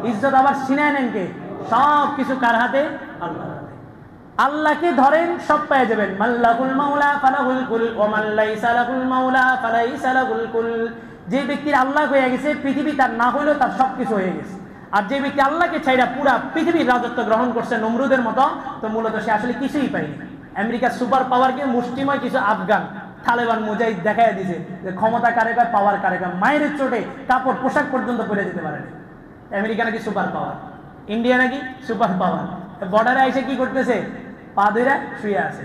ইজ্জত আবার ছিনায় নেন কে? সব কিছু কার হাতে? আল্লাহর হাতে। আল্লাহকে ধরেন সব পেয়ে যাবেন। মাল্লাহুল মাওলা ফালাহুল কুল ওয়া মান লাইসা লাহুল মাওলা ফালাইসা লাহুল কুল। যে ব্যক্তির আল্লাহ হয়ে গেছে পৃথিবী তার না হইলেও তার সবকিছু হয়ে গেছে। আর যে ব্যক্তি আল্লাহকে ছাইড়া পুরা পৃথিবীর রাজত্ব গ্রহণ করছে নমরুদের মতো, তো মূলত সে আসলে কিছুই পায়নি। আমেরিকার সুপার পাওয়ারকে মুষ্টিময় কিছু আফগান তালেবান মুজাহিদ দেখায় দিয়েছে যে ক্ষমতা কারে কয়, পাওয়ার কারে কয়। মায়ের চোটে কাপড় পোশাক পর্যন্ত পরে যেতে পারে না। আমেরিকা নাকি সুপার পাওয়ার, ইন্ডিয়া নাকি সুপার পাওয়ার। বর্ডারে এসে কি করতেছে? পা ধরে শুয়ে আছে।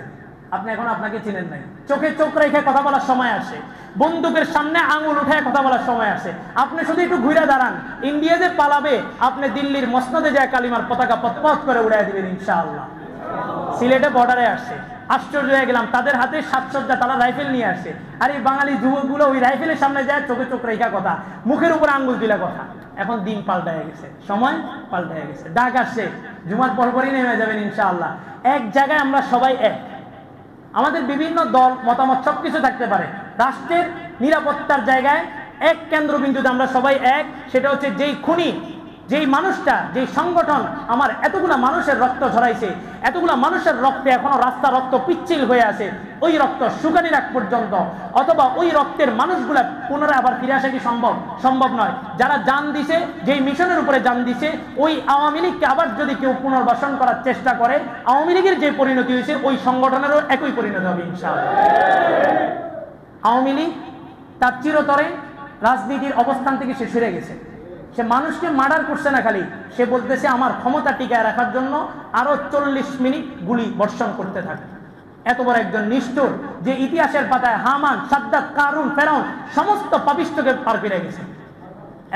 আপনি এখন আপনাকে চিনেন নাই। চোখে চোখ রেখে কথা বলার সময় আসে, বন্দুকের সামনে আঙুল উঠায় কথা বলার সময় আসে। আপনি শুধু একটু ঘুরে দাঁড়ান, ইন্ডিয়া যে পালাবে, আপনি দিল্লির মসনদে যায় কালিমার পতাকা পথ করে উড়াই দিবেন ইনশাআল্লাহ। সিলেটে বর্ডারে আসছে, আশ্চর্য হয়ে গেলাম, তাদের হাতে সাজসজ্জা, তারা রাইফেল নিয়ে আসছে। আর এই বাঙালি যুবকগুলো ওই রাইফেলের সামনে যায়, চোখে চোখ রেখা কথা, মুখের উপর আঙ্গুল দিলা কথা। এখন দিন পাল্টায় গেছে, সময় পাল্টায় গেছে। ডাক আসছে, জুমার পরপরই নেমে যাবেন ইনশাআল্লাহ। এক জায়গায় আমরা সবাই এক। আমাদের বিভিন্ন দল মতামত সবকিছু থাকতে পারে, রাষ্ট্রের নিরাপত্তার জায়গায় এক কেন্দ্রবিন্দুতে আমরা সবাই এক। সেটা হচ্ছে যেই খুনি, যেই মানুষটা, যেই সংগঠন আমার এতগুলা মানুষের রক্ত ঝরাইছে, এতগুলা মানুষের রক্তে এখনো রাস্তা রক্ত পিচ্ছিল হয়ে আছে, ওই রক্ত শুকানি রাখ পর্যন্ত, অথবা ওই রক্তের মানুষগুলা পুনরায় আবার ফিরে আসা কি সম্ভব? সম্ভব নয়। যারা জান দিছে, যেই মিশনের উপরে জান দিছে, ওই আওয়ামী লীগকে আবার যদি কেউ পুনর্বাসন করার চেষ্টা করে, আওয়ামী লীগের যে পরিণতি হয়েছে ওই সংগঠনেরও একই পরিণতি হবে ইনশাআল্লাহ। আওয়ামী লীগ তার চিরতরে রাজনীতির অবস্থান থেকে সে সরে গেছে। সে মানুষকে মার্ডার করছে না, খালি সে বলতেছে আমার ক্ষমতা টিকায় রাখার জন্য আরো 40 মিনিট গুলি বর্ষণ করতে থাকে। এত বড় একজন নিষ্ঠুর, যে ইতিহাসের পাতায় হামান, সাদ্দাত, কারুন, ফেরাউন সমস্ত পাপিষ্ঠকে পার পেরে গেছে।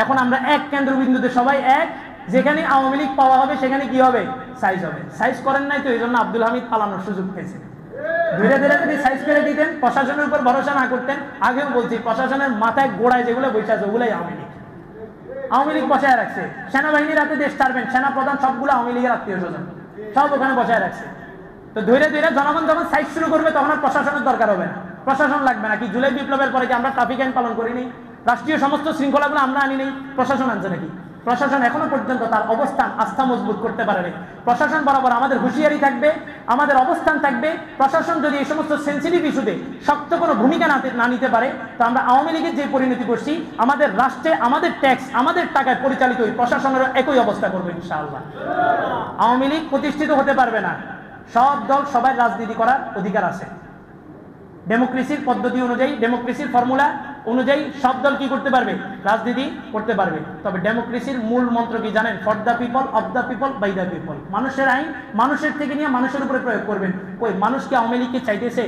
এখন আমরা এক কেন্দ্রবিন্দুতে সবাই এক। যেখানে আওয়ামী লীগ পাওয়া হবে সেখানে কি হবে? সাইজ হবে। সাইজ করেন নাই তো, এই জন্য আব্দুল হামিদ পালানোর সুযোগ পেয়েছে। ধীরে ধীরে যদি সাইজ করে দিতেন, প্রশাসনের উপর ভরসা না করতেন, আগেও বলছি প্রশাসনের মাথায় গোড়ায় যেগুলো বসে আছে ওগুলাই আওয়ামী লীগ। আওয়ামী লীগ বসায় রাখছে। সেনাবাহিনীর হাতে দেশ ছাড়বেন, সেনা প্রধান সবগুলো আওয়ামী লীগের আত্মীয় স্বজন, সব ওখানে বসায় রাখছে। তো ধীরে ধীরে জনগণ যখন সাইজ শুরু করবে তখন আর প্রশাসনের দরকার হবে না, প্রশাসন লাগবে না। কি জুলাই বিপ্লবের পরে কি আমরা ট্রাফিক আইন পালন করি নাই? রাষ্ট্রীয় সমস্ত শৃঙ্খলাগুলো আমরা আনি নেই? প্রশাসন আনছে নাকি? প্রশাসন এখনো পর্যন্ত তার অবস্থান আস্থা মজবুত করতে পারেনি। প্রশাসন বরাবর আমাদের হুঁশিয়ারি থাকবে, আমাদের অবস্থান থাকবে। প্রশাসন যদি এই সমস্ত সেন্সিটিভ ইস্যুতে শক্ত কোনো ভূমিকা না নিতে পারে, তো আমরা আওয়ামী লীগের যে পরিণতি করছি, আমাদের রাষ্ট্রে আমাদের ট্যাক্স, আমাদের টাকায় পরিচালিত ওই প্রশাসনের একই অবস্থা করবে ইনশাআল্লাহ। আওয়ামী লীগ প্রতিষ্ঠিত হতে পারবে না। সব দল সবাই রাজনীতি করার অধিকার আছে। ডেমোক্রেসির পদ্ধতি অনুযায়ী, ডেমোক্রেসির ফর্মুলা অনুযায়ী সব দল কি করতে পারবে? রাজনীতি করতে পারবে। তবে ডেমোক্রেসির মূল মন্ত্র কি জানেন? For the people, of the people, by the people. মানুষের আইন মানুষের থেকে নিয়ে মানুষের উপরে প্রয়োগ করবেন। ওই মানুষকে আওয়ামী লীগকে চাইতেছে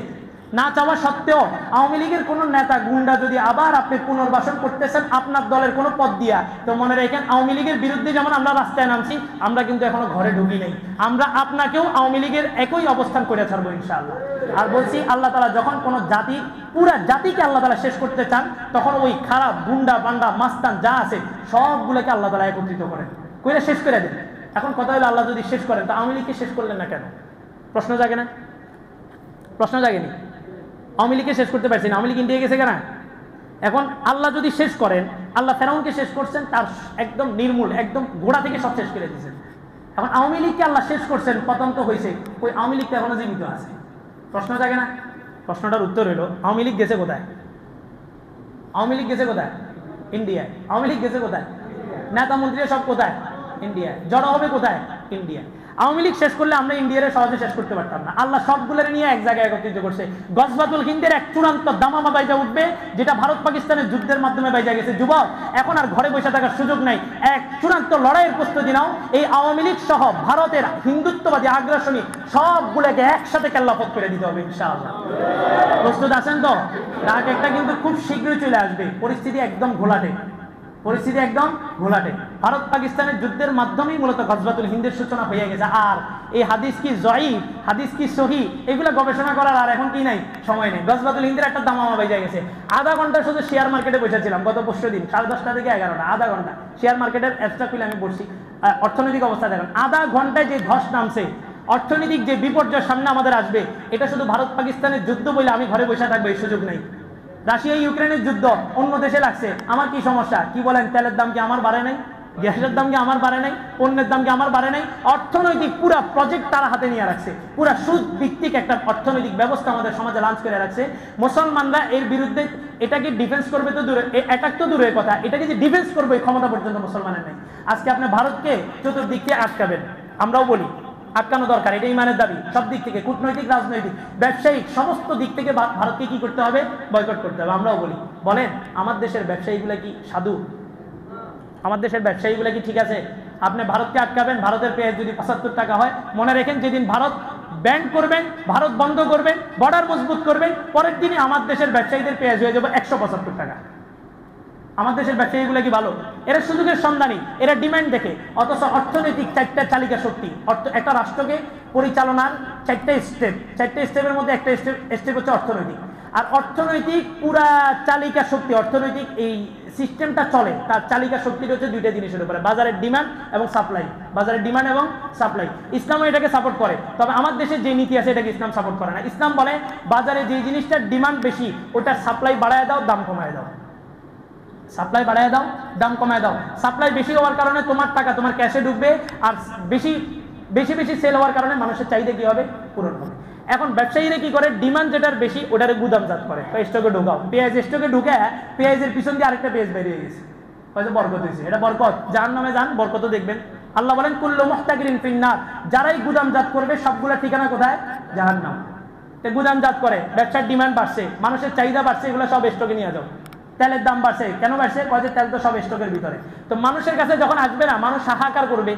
না চাওয়া সত্ত্বেও, আওয়ামী লীগের কোন নেতা গুন্ডা যদি আবার আপনি পুনর্বাসন করতেছেন আপনার দলের কোন পদ দিয়া, তো মনে রাখেন আওয়ামী লীগের বিরুদ্ধে যেমন আমরা রাস্তায় নামছি, আমরা কিন্তু এখনো ঘরে ঢুকি নেই। আমরা আপনাকেও আওয়ামী লীগের একই অবস্থান করে ছাড়বো ইনশাআল্লাহ। আর বলছি, আল্লাহ তাআলা যখন কোনো জাতি, পুরা জাতিকে আল্লাহ তাআলা শেষ করতে চান, তখন ওই খারাপ গুন্ডা বান্ডা মাস্তান যা আছে সবগুলোকে আল্লাহ তাআলা একত্রিত করেন, করে শেষ করে দেন। এখন কথা হলো, আল্লাহ যদি শেষ করেন, তো আওয়ামী লীগকে শেষ করলেন না কেন? প্রশ্ন জাগে না? প্রশ্ন জাগেনি? আওয়ামী লীগকে শেষ করতে পারছেন, আওয়ামী লীগ ইন্ডিয়া গেছে কেন? এখন আল্লাহ যদি শেষ করেন, আল্লাহ ফেরাউনকে শেষ করছেন, তার একদম নির্মূল, একদম গোড়া থেকে সব শেষ করে দিয়েছেন। এখন আওয়ামী লীগকে আল্লাহ শেষ করছেন, পতন তো হয়েছে, ওই আওয়ামী লীগ তো এখনো জীবিত আছে। প্রশ্ন জাগে না? প্রশ্নটার উত্তর হলো, আওয়ামী লীগ গেছে কোথায়? আওয়ামী লীগ গেছে কোথায়? ইন্ডিয়ায়। আওয়ামী লীগ গেছে কোথায়? নেতা মন্ত্রীরা সব কোথায়? ইন্ডিয়ায়। জড়ো হবে কোথায়? ইন্ডিয়ায়। আওয়ামী লীগ শেষ করলে আমরা ইন্ডিয়ারে সহজে শেষ করতে পারতাম না। আল্লাহ সবগুলোর নিয়ে এক জায়গায় একত্রিত করছে। গজবাতুল হিন্দের এক চূড়ান্ত দামামা বাইজা উঠবে, যেটা ভারত পাকিস্তানের যুদ্ধের মাধ্যমে বাইজা গেছে। যুবক, এখন আর ঘরে বসে থাকার সুযোগ নাই, এক চূড়ান্ত লড়াইয়ের প্রস্তুতি নাও। এই আওয়ামী লীগ সহ ভারতের হিন্দুত্ববাদী আগ্রাসনী সবগুলোকে একসাথে কেল্লাফত করে দিতে হবে ইনশাআল্লাহ। প্রস্তুত আছেন তো? ডাক একটা কিন্তু খুব শীঘ্রই চলে আসবে। পরিস্থিতি একদম ঘোলাটে, পরিস্থিতি একদম ঘোলাটে। ভারত পাকিস্তানের যুদ্ধের মাধ্যমেই মূলত গজবাতুল হিন্দের সূচনা হয়ে গেছে। আর এই হাদিস কি জয়ীফ, হাদিস কি সহি, এগুলো গবেষণা করার আর এখন কি নাই, সময় নেই। গজবাতুল হিন্দের একটা দামামা বেজে গেছে। আধা ঘন্টা শুধু শেয়ার মার্কেটে বসেছিলাম গত পরশু দিন, 10:30 থেকে 11টা, আধা ঘন্টা শেয়ার মার্কেটের অ্যাপসটা খুলে আমি বসছি। অর্থনৈতিক অবস্থা দেখেন, আধা ঘন্টায় যে ধস নামছে, অর্থনৈতিক যে বিপর্যয়ের সামনে আমাদের আসবে, এটা শুধু ভারত পাকিস্তানের যুদ্ধ বলে আমি ঘরে বসে থাকবো এই সুযোগ নেই। রাশিয়া ইউক্রেনের যুদ্ধ অন্য দেশে লাগছে, আমার কি সমস্যা? কি বলেন, তেলের দাম কি আমার বাড়ে নাই? গ্যাসের দাম কি আমার বাড়ে নাই? পণ্যের দাম কি আমার বাড়ে নাই? অর্থনৈতিক পুরা প্রজেক্ট তারা হাতে নিয়ে রাখছে, পুরা সুদ ভিত্তিক একটা অর্থনৈতিক ব্যবস্থা আমাদের সমাজে লঞ্চ করে রাখছে। মুসলমানরা এর বিরুদ্ধে এটাকে ডিফেন্স করবে তো দূরে, অ্যাটাক তো দূরের কথা, এটাকে যে ডিফেন্স করবে এই ক্ষমতা পর্যন্ত মুসলমানের নেই। আজকে আপনি ভারতকে চতুর্দিক থেকে আটকাবেন, আমরাও বলি আটকানো দরকার, এটা ইমানের দাবি। সব দিক থেকে, কূটনৈতিক, রাজনৈতিক, ব্যবসায়িক, সমস্ত দিক থেকে ভারতকে কি করতে হবে? বয়কট করতে হবে। আমরাও বলি, বলেন আমার দেশের ব্যবসায়ীগুলো কি সাধু? আমার দেশের ব্যবসায়ীগুলো কি ঠিক আছে? আপনি ভারতকে আটকাবেন, ভারতের পেঁয়াজ যদি 75 টাকা হয়, মনে রেখেন যেদিন ভারত ব্যান করবেন, ভারত বন্ধ করবেন, বর্ডার মজবুত করবেন, পরের দিনই আমার দেশের ব্যবসায়ীদের পেঁয়াজ হয়ে যাবে 175 টাকা। আমার দেশের ব্যবসায়ীগুলো কি ভালো? এরা সুযোগের সন্ধানী, এরা ডিমান্ড দেখে। অথচ অর্থনৈতিক 4টা চালিকা শক্তি, একটা রাষ্ট্রকে পরিচালনার 4টা স্টেপ, 4টা স্টেপের মধ্যে একটা স্টেপ হচ্ছে অর্থনৈতিক। আর অর্থনৈতিক পুরা চালিকা শক্তি, অর্থনৈতিক এই সিস্টেমটা চলে, তার চালিকা শক্তিটা হচ্ছে 2টা জিনিসের উপরে, বাজারের ডিমান্ড এবং সাপ্লাই। বাজারের ডিমান্ড এবং সাপ্লাই, ইসলামও এটাকে সাপোর্ট করে। তবে আমার দেশে যে নীতি আছে এটাকে ইসলাম সাপোর্ট করে না। ইসলাম বলে বাজারে যে জিনিসটার ডিমান্ড বেশি, ওটার সাপ্লাই বাড়ায় দাও, দাম কমায় দাও। সাপ্লাই বাড়ায় দাও, দাম কমায় দাও। সাপ্লাই বেশি হওয়ার কারণে তোমার টাকা তোমার ক্যাশে ঢুকবে, আর বেশি বেশি বেশি সেল হওয়ার কারণে মানুষের চাহিদা কি হবে? পূরণ হবে। এখন ব্যবসায়ীরা কি করে? ডিমান্ড যেটার বেশি ওটারে গুদামজাত করে, স্টকে ঢোকাও। পেঁয়াজ স্টকে ঢুকে পেঁয়াজের পিছন দিয়ে আরেকটা পেঁয়াজ বেরিয়ে গেছে, হয়তো বরকত হয়েছে। এটা বরকত, জাহান্নামে যান, বরকত দেখবেন। আল্লাহ বলেন কুল্লু মুহতাকিরিন ফিন্নার, যারাই গুদামজাত করবে সবগুলা ঠিকানা কোথায়? জাহান্নাম। তো গুদামজাত করে, ব্যবসার ডিমান্ড বাড়ছে, মানুষের চাহিদা বাড়ছে, এগুলো সব স্টকে নিয়ে যাও। তেলের দাম বাড়ছে, কেন বাড়ছে? কয় তেল তো সব স্টকের ভিতরে। তো মানুষের কাছে যখন আসবে না, মানুষ হাহাকার করবে।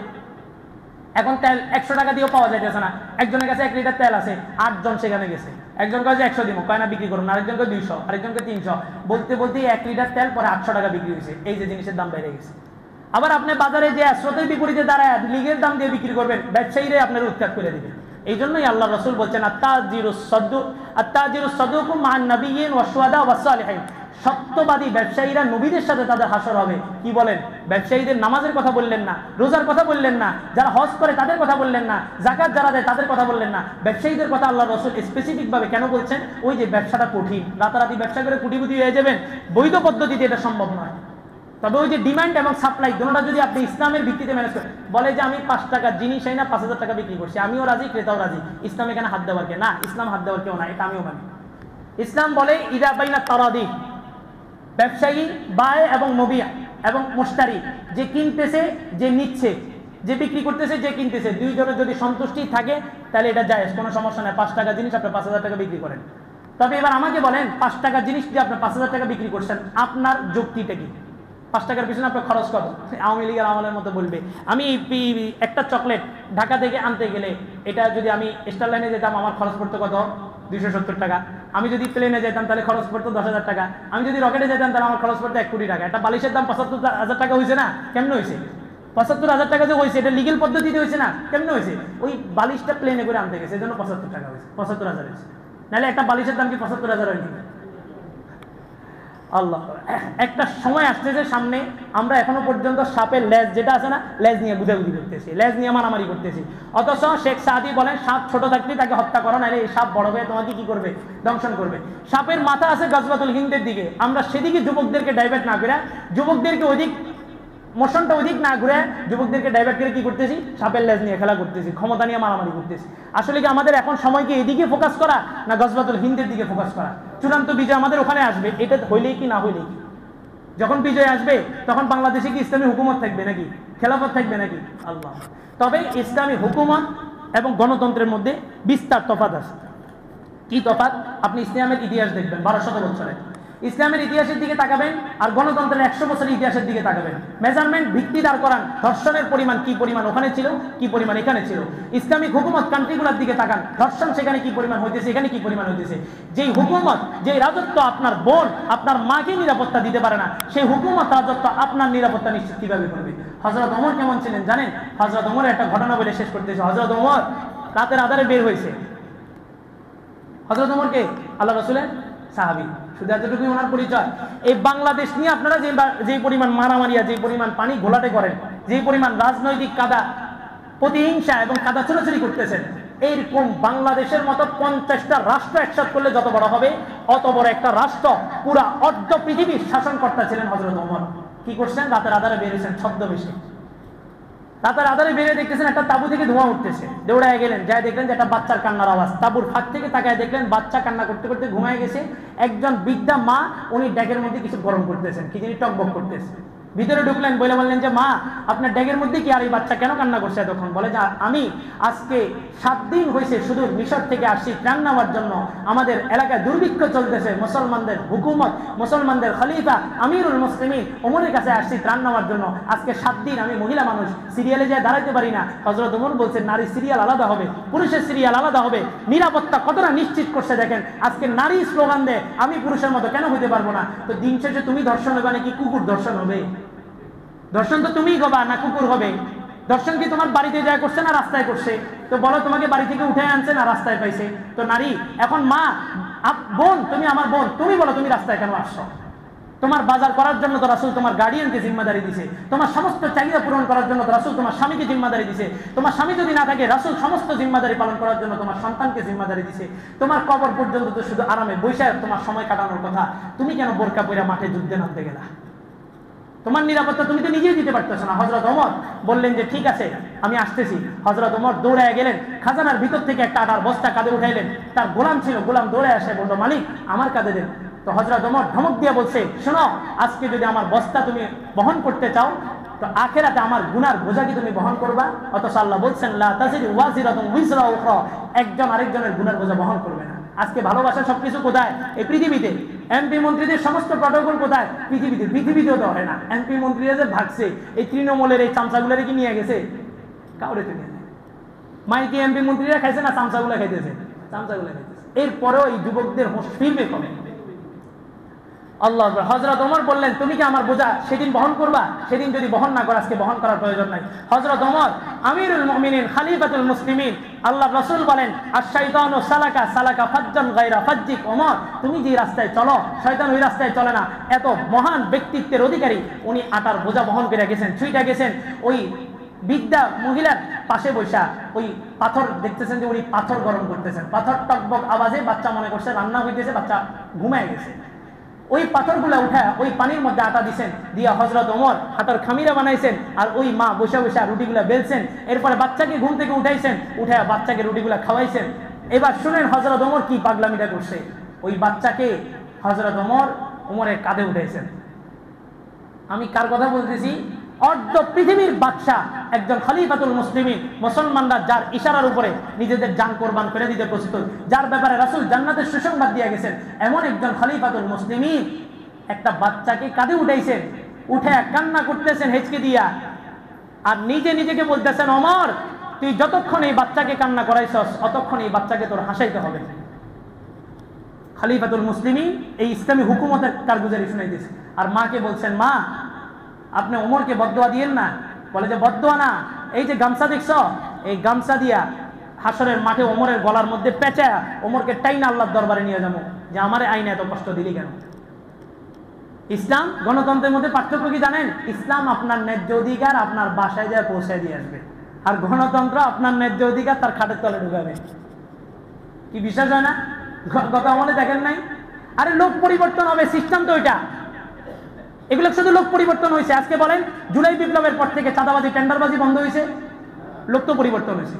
এখন তেল 100 টাকা দিয়েও পাওয়া যাইতেছে না। একজনের কাছে 1 লিটার তেল আছে, 8 জন সেখানে গেছে। একজন কাছে 100 দিব, কয় না বিক্রি করুন, আরেকজনকে 200, আরেকজনকে 300, বলতে বলতেই 1 লিটার তেল পরে 800 টাকা বিক্রি হয়েছে। এই যে জিনিসের দাম বেড়ে গেছে। আবার আপনি বাজারে যে স্রোতের বিপরীতে দাঁড়ায় লিগের দাম দিয়ে বিক্রি করবেন, ব্যবসায়ীরাই আপনার উৎখাত করে দিবে। এই জন্যই আল্লাহ রাসূল বলছেন আত্তাজিরুস সাদুকু মান নাবিয়্যিন ওয়াস শুহাদা ওয়াস সালিহিন, সত্যবাদী ব্যবসায়ীরা নবীদের সাথে তাদের হাসর হবে। কি বলেন? ব্যবসায়ীদের নামাজের কথা বললেন না, রোজার কথা বললেন না, যারা হজ করে তাদের কথা বললেন না, যাকাত যারা দেয় তাদের কথা বললেন না, ব্যবসায়ীদের কথা আল্লাহ রাসূল স্পেসিফিক ভাবে কেন বলছেন? ওই যে ব্যবসাটা কঠিন, রাতারাতি ব্যবসা করে কোটিপতি হয়ে যাবেন, বৈধ পদ্ধতিতে এটা সম্ভব নয়। তবে ওই যে ডিমান্ড এবং সাপ্লাই দুটোটা যদি আপনি ইসলামের ভিত্তিতে ম্যানেজ করেন, বলে যে আমি 5 টাকার জিনিস না 5000 টাকা বিক্রি করছি, আমিও রাজি, ক্রেতাও রাজি, ইসলাম এখানে হাত দেওয়ার কে না, ইসলাম হাত দেওয়ার কেউ না, এটা আমিও মানি। ইসলাম বলে ইদা বাইনা তারাদি, ব্যবসায়ী বায় এবং মবিয়া এবং মুশতারি, যে কিনতেছে যে নিচ্ছে, যে বিক্রি করতেছে যে কিনতেছে, দুইজনের যদি সন্তুষ্টি থাকে তাহলে এটা জায়েজ, কোনো সমস্যা নেই। 5 টাকার জিনিস আপনি 5000 টাকা বিক্রি করেন। তবে এবার আমাকে বলেন, 5 টাকার জিনিস যে আপনি 5000 টাকা বিক্রি করছেন, আপনার যুক্তিটা কি? 5 টাকার পিছনে আপনার খরচ কত? আওয়ামী লীগের আমলের মতো বলবে আমি একটা চকলেট ঢাকা থেকে আনতে গেলে, এটা যদি আমি স্টার লাইনে যেতাম আমার খরচ পড়তো কত? 270 টাকা। আমি যদি প্লেনে যেতাম তাহলে খরচ পড়তো 10,000 টাকা। আমি যদি রকেটে যেতাম তাহলে আমার খরচ পড়তো 1 কোটি টাকা। একটা বালিশের দাম 75,000 টাকা হয়েছে না? কেমন হয়েছে? 75,000 টাকা যে হয়েছে, এটা লিগেল পদ্ধতিতে হয়েছে না? কেমন হয়েছে? ওই বালিশটা প্লেনে করে আনতে গেছে, এজন্য 75 টাকা হয়েছে, 75,000 হয়েছে। নাহলে একটা বালিশের দাম কি 75,000 হয়নি? আল্লাহ, একটা সময় আসতেছে সামনে, আমরা এখনো পর্যন্ত সাপের লেজ যেটা আছে না, লেজ নিয়ে গুদাগুদি করতেছি, লেজ নিয়ে মারামারি করতেছি। অথচ শেখ সাদি বলেন সাপ ছোট থাকতেই তাকে হত্যা করা, নাহলে এই সাপ বড় হয়ে তোমাকে কি করবে? দংশন করবে। সাপের মাথা আছে গজওয়াতুল হিন্দের দিকে, আমরা সেদিকে যুবকদেরকে ডাইভার্ট না করে, যুবকদেরকে ওইদিক মোশনটা ওইদিক না ঘুরে যুবকদেরকে ডাইভার্ট করে কি করতেছি? সাপের লেজ নিয়ে খেলা করতেছি, ক্ষমতা নিয়ে মারামারি করতেছি। আসলে কি আমাদের এখন সময় কি এদিকে ফোকাস করা না গজওয়াতুল হিন্দের দিকে ফোকাস করা? চূড়ান্ত বিজয় আমাদের ওখানে আসবে, এটা হইলেই কি না হইলেই কি? যখন বিজয় আসবে তখন বাংলাদেশে কি ইসলামী হুকুমত থাকবে নাকি? খেলাফত থাকবে নাকি? আল্লাহ। তবে ইসলামী হুকুমত এবং গণতন্ত্রের মধ্যে বিস্তার তফাৎ আছে। কি তফাৎ? আপনি ইসলামের ইতিহাস দেখবেন 1200 বছরে ইসলামের ইতিহাসের দিকে তাকাবেন আর গণতন্ত্রের 100 বছরের ইতিহাসের দিকে তাকাবেন, মেজারমেন্ট ভিত্তি দাঁড় করান, ধর্ষণের পরিমাণ কি পরিমাণ ওখানে ছিল, কি পরিমাণ এখানে ছিল। ইসলামিক হুকুমত কান্ট্রিগুলোর দিকে তাকান, ধর্ষণ সেখানে কি পরিমাণ হইতেছে, এখানে কি পরিমাণ হইতেছে। যেই হুকুমত, যেই রাজত্ব আপনার বোন আপনার মাকে নিরাপত্তা দিতে পারে না, সেই হুকুমত রাজত্ব আপনার নিরাপত্তা নিশ্চিত কিভাবে করবে। হযরত ওমর কেমন ছিলেন জানেন? হযরত ওমরের একটা ঘটনা বলে শেষ করতেছে। হযরত ওমর রাতের আধারে বের হয়েছে। হযরত ওমরকে আল্লাহ রাসূলের সাহাবী, শুধু এতটুকুই ওনার পরিচয়। এই বাংলাদেশ নিয়ে আপনারা যে পরিমাণ মারামারিয়া, যে পরিমাণ পানি ঘোলাটে করেন, যে পরিমাণ রাজনৈতিক কাদা প্রতিহিংসা এবং কাদা ছোড়াছুড়ি করতেছেন, এইরকম বাংলাদেশের মতো 50টা রাষ্ট্র একসাথে করলে যত বড় হবে, অত বড় একটা রাষ্ট্র পুরা অর্ধ পৃথিবীর শাসনকর্তা ছিলেন হযরত ওমর। কি করছেন? রাতের আধারে বেরিয়েছেন ছদ্মবেশে। রাতের আধারে বেরিয়ে দেখতেছেন একটা তাবু থেকে ধোঁয়া উঠতেছে, দৌড়ায় গেলেন, যাই দেখলেন যে একটা বাচ্চার কান্নার আওয়াজ। তাবুর ফাঁক থেকে তাকায় দেখলেন বাচ্চা কান্না করতে করতে ঘুমায় গেছে। একজন বৃদ্ধা মা, উনি ড্যাগের মধ্যে কিছু গরম করতেছেন, কি জিনিস টকবক করতেছে। ভিতরে ঢুকলেন, বললেন যে মা, আপনার ড্যাগের মধ্যে কি আর এই বাচ্চা কেন কান্না করছে এতক্ষণ? বলে যে আমি আজকে 7 দিন হয়েছে শুধু মিশর থেকে আসছি ত্রাণ নেওয়ার জন্য, আমাদের এলাকায় দুর্ভিক্ষ চলতেছে, মুসলমানদের হুকুমত, মুসলমানদের খলিফা আমিরুল মুসলিমিন ওমরের কাছে আসছি ত্রাণ নেওয়ার জন্য। আজকে 7 দিন আমি মহিলা মানুষ, সিরিয়ালে যায় দাঁড়াইতে পারি না। হযরত ওমর বলছেন নারী সিরিয়াল আলাদা হবে, পুরুষের সিরিয়াল আলাদা হবে। নিরাপত্তা কতটা নিশ্চিত করছে দেখেন। আজকে নারী স্লোগান দেয় আমি পুরুষের মতো কেন হইতে পারবো না? তো দিন শেষে তুমি ধর্ষণ হবে নাকি কুকুর ধর্ষণ হবে? দর্শন তো তুমিই গবা না কুকুর হবে? দর্শন কি তোমার বাড়িতে যায় করছে না রাস্তায় করছে? তো বলো, তোমাকে বাড়ি থেকে উঠে আনছে না রাস্তায় পাইছে? তো নারী এখন মা, বোন, তুমি আমার বোন, তুমি বলো তুমি রাস্তায় কেন আসছো? তোমার বাজার করার জন্য তো রাসূল তোমার গার্ডিয়ানকে জিম্মাদারি দিছে, তোমার সমস্ত চাহিদা পূরণ করার জন্য তো রাসূল তোমার স্বামীকে জিম্মাদারি দিছে, তোমার স্বামী যদি না থাকে রাসূল সমস্ত জিম্মাদারি পালন করার জন্য তোমার সন্তানকে জিম্মাদারি দিছে। তোমার কবর পর্যন্ত তো শুধু আরামে বৈশা তোমার সময় কাটানোর কথা, তুমি কেন বোরকা পরে মাঠে যুদ্ধে নামতে গেলা? তোমার নিরাপত্তা তুমি তো নিজেই দিতে পারতেছ না। হযরত ওমর বললেন যে ঠিক আছে আমি আসতেছি। হযরত ওমর দৌড়ায় গেলেন, খাজানার ভিতর থেকে একটা আটার বস্তা কাঁধে উঠাইলেন। তার গোলাম ছিল, গোলাম দৌড়ে আসে বলল মালিক আমার কাঁধে দেন। তো হযরত ওমর ধমক দিয়ে বলছে, শোনো, আজকে যদি আমার বস্তা তুমি বহন করতে চাও তো আখিরাতে আমার গুনার বোঝা কি তুমি বহন করবা? অথচ আল্লাহ বলছেন লা তাজিরু ওয়াজিরাতুন উযরা উখরা, একজন আরেকজনের গুনার বোঝা বহন করবে না। আজকে ভালোবাসা সবকিছু কোথায়? এই পৃথিবীতে। এমপি মন্ত্রীদের সমস্ত প্রটোকল কোথায়? পৃথিবীতে। পৃথিবীতেও তো হয় না। এমপি মন্ত্রীরা যে ভাগছে, এই তৃণমূলের এই চামচাগুলারে কি নিয়ে গেছে? কাউরে তো নিয়ে যায়। মাইকি এমপি মন্ত্রীরা খাইছে না চামচাগুলা খাইতেছে? চামচাগুলা খাইতেছে। এরপরেও এই যুবকদের হোশ ফিরবে কবে? আল্লাহ। হযরত ওমর বললেন তুমি কি আমার বোঝা সেদিন বহন করবা? সেদিন যদি বহন না করো আজকে বহন করার প্রয়োজন নাই। হযরত ওমর আমিরুল মুমিনিন, খলিফাতুল মুসলিমিন, আল্লাহ রাসূল বলেন আশ-শাইতানু সালাকা ফাজ্জান গায়রা ফাজ্জিক। ওমর তুমি যে রাস্তায় চলো শয়তান ওই রাস্তায় চলে না। এত মহান ব্যক্তিত্বের অধিকারী উনি আটার বোঝা বহন করে গেছেন, ছুঁইটা গেছেন। ওই বিদ্যা মহিলার পাশে বসা ওই পাথর দেখতেছেন যে উনি পাথর গরম করতেছেন। পাথর টকবক আওয়াজে বাচ্চা মনে করছে রান্না হইতেছে, বাচ্চা ঘুমায় গেছে। ওই পাথরগুলা উঠা ওই পানির মধ্যে আটা দিছেন, দিয়া হযরত ওমর আটার খামিরা বানাইছেন। আর ওই মা বসে বসে রুটিগুলা বেলছেন। এরপরে বাচ্চাকে ঘুম থেকে উঠাইছেন, উঠায় বাচ্চাকে রুটিগুলা খাওয়াইছেন। এবার শুনেন হযরত ওমর কি পাগলামিটা করছে। ওই বাচ্চাকে হযরত ওমরের কাঁধে উঠাইছেন। আমি কার কথা বলতেছি? অর্ধ পৃথিবীর বাদশাহ, একজন খলিফাতুল মুসলিমিন, মুসলমানরা যার ইশারার উপরে নিজেদের জান কোরবান করে দিতে প্রস্তুত, যার ব্যাপারে রাসূল জান্নাতের সুসংবাদ দিয়ে গেছেন, এমন একজন খলিফাতুল মুসলিমিন একটা বাচ্চাকে কাঁধে উঠাইছেন, উঠে কান্না করতেছেন হেঁচকে দিয়া। আর নিজে নিজেকে বলতেছেন ওমর তুই যতক্ষণ এই বাচ্চাকে কান্না করাইছস অতক্ষণ এই বাচ্চাকে তোর হাসাইতে হবে। খলিফাতুল মুসলিমিন এই ইসলামী হুকুমতের কারগুজারি শুনাইতেছে। আর মাকে বলছেন মা আপনি ওমরকে বদদোয়া দিয়েন না। বলে যে বদদোয়া না, এই যে গামছা দেখছ, এই গামছা দিয়া হাসরের মাঠে ওমরের গলার মধ্যে পেঁচা ওমরকে টাইনা আল্লাহর দরবারে নিয়ে যাবো যে আমারে আইনে এত কষ্ট দিলি কেন। ইসলাম গণতন্ত্রের মধ্যে পার্থক্য কি জানেন? ইসলাম আপনার ন্যায্য অধিকার আপনার বাসায় যায় পৌঁছায় দিয়ে আসবে, আর গণতন্ত্র আপনার ন্যায্য অধিকার তার খাটের তলে ঢুকাবে। কি বিশ্বাস হয় না? গত আমলে দেখেন নাই? আরে লোক পরিবর্তন হবে, সিস্টেম তো ওইটা। এগুলো শুধু লোক পরিবর্তন হয়েছে। আজকে বলেন জুলাই বিপ্লবের পর থেকে চাঁদাবাজি টেন্ডারবাজি বন্ধ হয়েছে, লোক তো পরিবর্তন হয়েছে।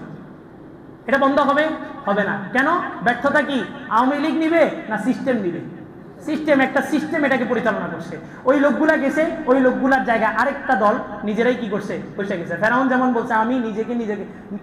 এটা বন্ধ হবে? হবে না। কেন? ব্যর্থতা কি আওয়ামী লীগ নিবে না সিস্টেম নিবে? সিস্টেম, একটা সিস্টেম এটাকে পরিচালনা করছে। ওই লোকগুলা গেছে, ওই লোকগুলার জায়গায় আরেকটা দল নিজেরাই কি করছে? বসে গেছে। ফেরাউন যেমন বলছে আমি নিজেকে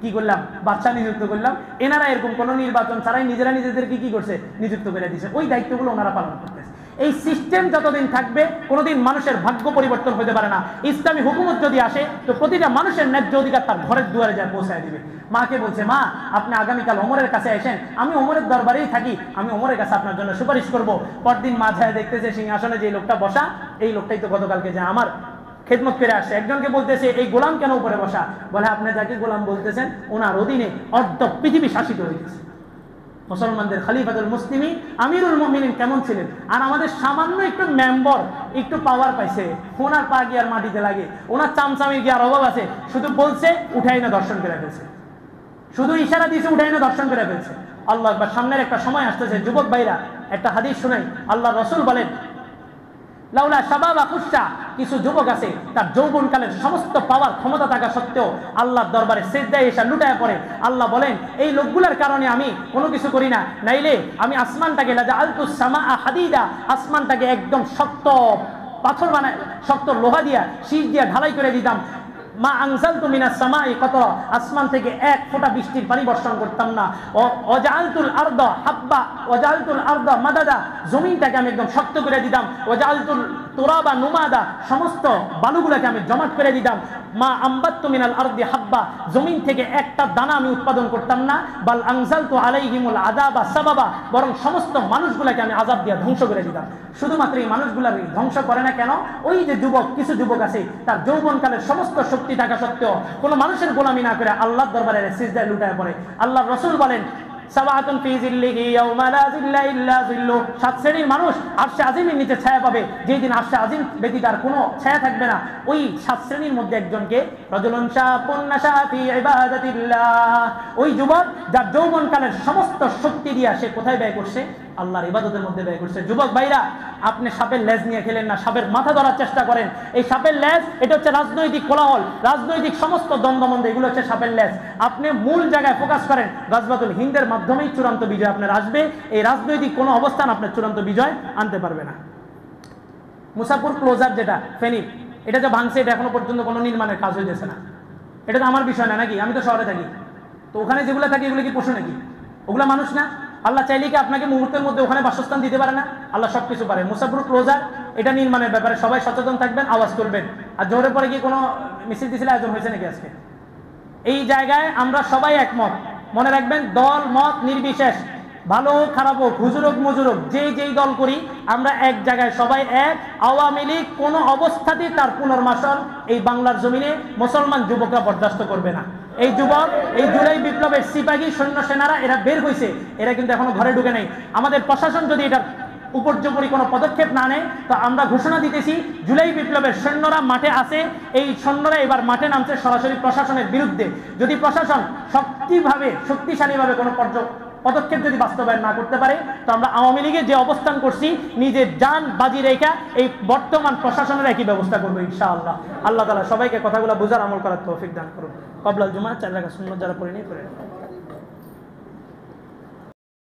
কি করলাম? বাদশা নিযুক্ত করলাম। এনারা এরকম কোন নির্বাচন ছাড়াই নিজেরা নিজেদেরকে কি করছে? নিযুক্ত করে দিয়েছে। ওই দায়িত্বগুলো ওনারা পালন করতেছে। এই সিস্টেম যতদিন থাকবে কোনোদিন মানুষের ভাগ্য পরিবর্তন হতে পারে না। ইসলামী হুকুমত যদি আসে তো প্রতিটা মানুষের ন্যায্য অধিকার তার ঘরের দুয়ারে যায় পৌঁছায় দিবে। মাকে বলছে, মা আপনি আগামীকাল ওমরের কাছে আসেন, আমি ওমরের দরবারেই থাকি, আমি ওমরের কাছে আপনার জন্য সুপারিশ করব। পরদিন মা যায় দেখতেছে সিংহাসনে যে লোকটা বসা, এই লোকটাই তো গতকালকে যে আমার খেদমত করে আসছে। একজনকে বলতেছে, এই গোলাম কেন উপরে বসা? বলে, আপনি যাকে গোলাম বলতেছেন ওনার অধীনে অর্ধ পৃথিবী শাসিত হয়েছে। মুসলমানদের খলিফাতুল মুসলিমিন আমিরুল মুমিনিন কেমন ছিলেন? আর আমাদের সামান্য একটু মেম্বার একটু পাওয়ার পাইছে, ওনার পা গিয়ে আর মাটিতে লাগে, ওনার চামচামি গিয়ে আর অভাব আছে, শুধু বলছে উঠাই না দর্শন করে ফেলছে, শুধু ইশারা দিয়েছে উঠাই না দর্শন করে ফেলছে। আল্লাহ আকবার। সামনের একটা সময় আসতেছে, যুবক ভাইরা একটা হাদিস শুনাই। আল্লাহ রসুল বলেন, লাউলা শাবাব আকুশা, কিছু যুবক আছে তার যৌবনকালের সমস্ত পাওয়ার ক্ষমতা থাকা সত্ত্বেও আল্লাহর দরবারে সিজদায় এসে লুটায় পড়ে। আল্লাহ বলেন, এই লোকগুলোর কারণে আমি কোনো কিছু করি না, নাইলে আমি আসমানটাকে লাজাআলতুস সামাআ হাদিদা, আসমানটাকে একদম শক্ত পাথর বানায়, শক্ত লোহা দিয়া শীষ দিয়া ঢালাই করে দিতাম। মা আনজালতু মিনাস সামাই কতরা, আসমান থেকে এক ফোঁটা বৃষ্টির পানি বর্ষণ করতাম না। ওয়াজআলতুল আরদা হাব্বা ওয়াজআলতুল আরদা মাদাদা, জমিনটাকে আমি একদম শক্ত করে দিতাম। ওয়াজআলতুল তুরাবা নুমাদা, সমস্ত বালুগুলোকে আমি জমাট করে দিতাম। মা আম্বাত্তু মিনাল আরদি হাব্বা, জমিন থেকে একটা দানা আমি উৎপাদন করতাম না। বাল আনজালতু আলাইহিমুল আযাবা সাবাবা, বরং সমস্ত মানুষগুলোকে আমি আযাব দিয়ে ধ্বংস করে দিতাম। শুধুমাত্র এই মানুষগুলোকে ধ্বংস করে না কেন? ওই যে যুবক, কিছু যুবক আছে তার যৌবনকালের সমস্ত শক্তি থাকা সত্ত্বেও কোনো মানুষের গোলামি না করে আল্লাহর দরবারে সিজদায় লুটায় পড়ে। আল্লাহর রাসূল বলেন, সাবাতুন ফি জিল্লিহি ইয়াওমা লা জিল্লা ইল্লা জিল্লু, সাত শ্রেণীর মানুষ আরশে আজিমের নিচে ছায়া পাবে, যেই দিন আরশে আজিম ব্যতীত আর কোনো ছায়া থাকবে না। ওই সাত শ্রেণীর মধ্যে একজনকে রাজুলুন শাবুন নাশা ফি ইবাদাতিল্লাহ, ওই যুবক যার যৌবনকালের সমস্ত শক্তি দিয়া সে কোথায় ব্যয় করছে? আল্লাহর ইবাদতের মধ্যে ব্যয় করছে। যুবক ভাইরা, আপনি সাপের লেজ নিয়ে খেলেন না, সাপের মাথা ধরার চেষ্টা করেন। এই সাপের লেজ, এটা হচ্ছে রাজনৈতিক কোলাহল, রাজনৈতিক সমস্ত দ্বন্দ্বমন্দ, এগুলো হচ্ছে সাপের লেজ। আপনি মূল জায়গায় ফোকাস করেন, গাজওয়াতুল হিন্দের মাধ্যমেই চূড়ান্ত বিজয় আপনার আসবে। এই রাজনৈতিক কোনো অবস্থান আপনার চূড়ান্ত বিজয় আনতে পারবে না। মুসাফুর ক্লোজার যেটা ফেনী, এটা যে ভাঙছে, এটা এখনো পর্যন্ত কোনো নির্মাণের কাজ হইতেছে না। এটা তো আমার বিষয় না নাকি? আমি তো শহরে থাকি, তো ওখানে যেগুলো থাকে এগুলো কি পশু নাকি? ওগুলা মানুষ না? আল্লাহ চাইলে কি আপনাকে মুহূর্তের মধ্যে ওখানে বাসস্থান দিতে পারে না? আল্লাহ সবকিছু পারে। মুসাফির ক্লোজার এটা নির্মাণের ব্যাপারে সবাই সচেতন থাকবেন, আওয়াজ করবেন। আর জোরে পরে কি কোনো মিছিল টিছিল আয়োজন হয়েছে নাকি আজকে? এই জায়গায় আমরা সবাই একমত। মনে রাখবেন, দল মত নির্বিশেষ, ভালো হোক খারাপ হোক, হুজুর হোক মজুর হোক, যেই দল করি আমরা এক জায়গায় সবাই এক। আওয়ামী লীগ কোনো অবস্থাতেই তার পুনর্বাসন এই বাংলার জমিনে মুসলমান যুবকরা বরদাস্ত করবে না। এই যুবক, এই জুলাই বিপ্লবের সিপাহী সৈন্য সেনারা এরা বের হয়েছে, এরা কিন্তু এখনো ঘরে ঢুকে নেই। আমাদের প্রশাসন যদি এটার উপর্যুপরি কোনো পদক্ষেপ না নেয়, তো আমরা ঘোষণা দিতেছি জুলাই বিপ্লবের সৈন্যরা মাঠে আছে। এই সৈন্যরা এবার মাঠে নামছে সরাসরি প্রশাসনের বিরুদ্ধে। যদি প্রশাসন শক্তিশালীভাবে কোনো পদক্ষেপ যদি বাস্তবায়ন না করতে পারে, তো আমরা আওয়ামী লীগে যে অবস্থান করছি নিজের জান বাজি রেখা এই বর্তমান প্রশাসনের একই ব্যবস্থা করবো ইনশাআল্লাহ। আল্লাহ তাআলা সবাইকে কথাগুলো বুঝার আমল করার তৌফিক দান করুন। ক্বাবলাল জুমআহ 4 রাকাত সুন্নাত যারা পড়ে নিয়ে পড়ে।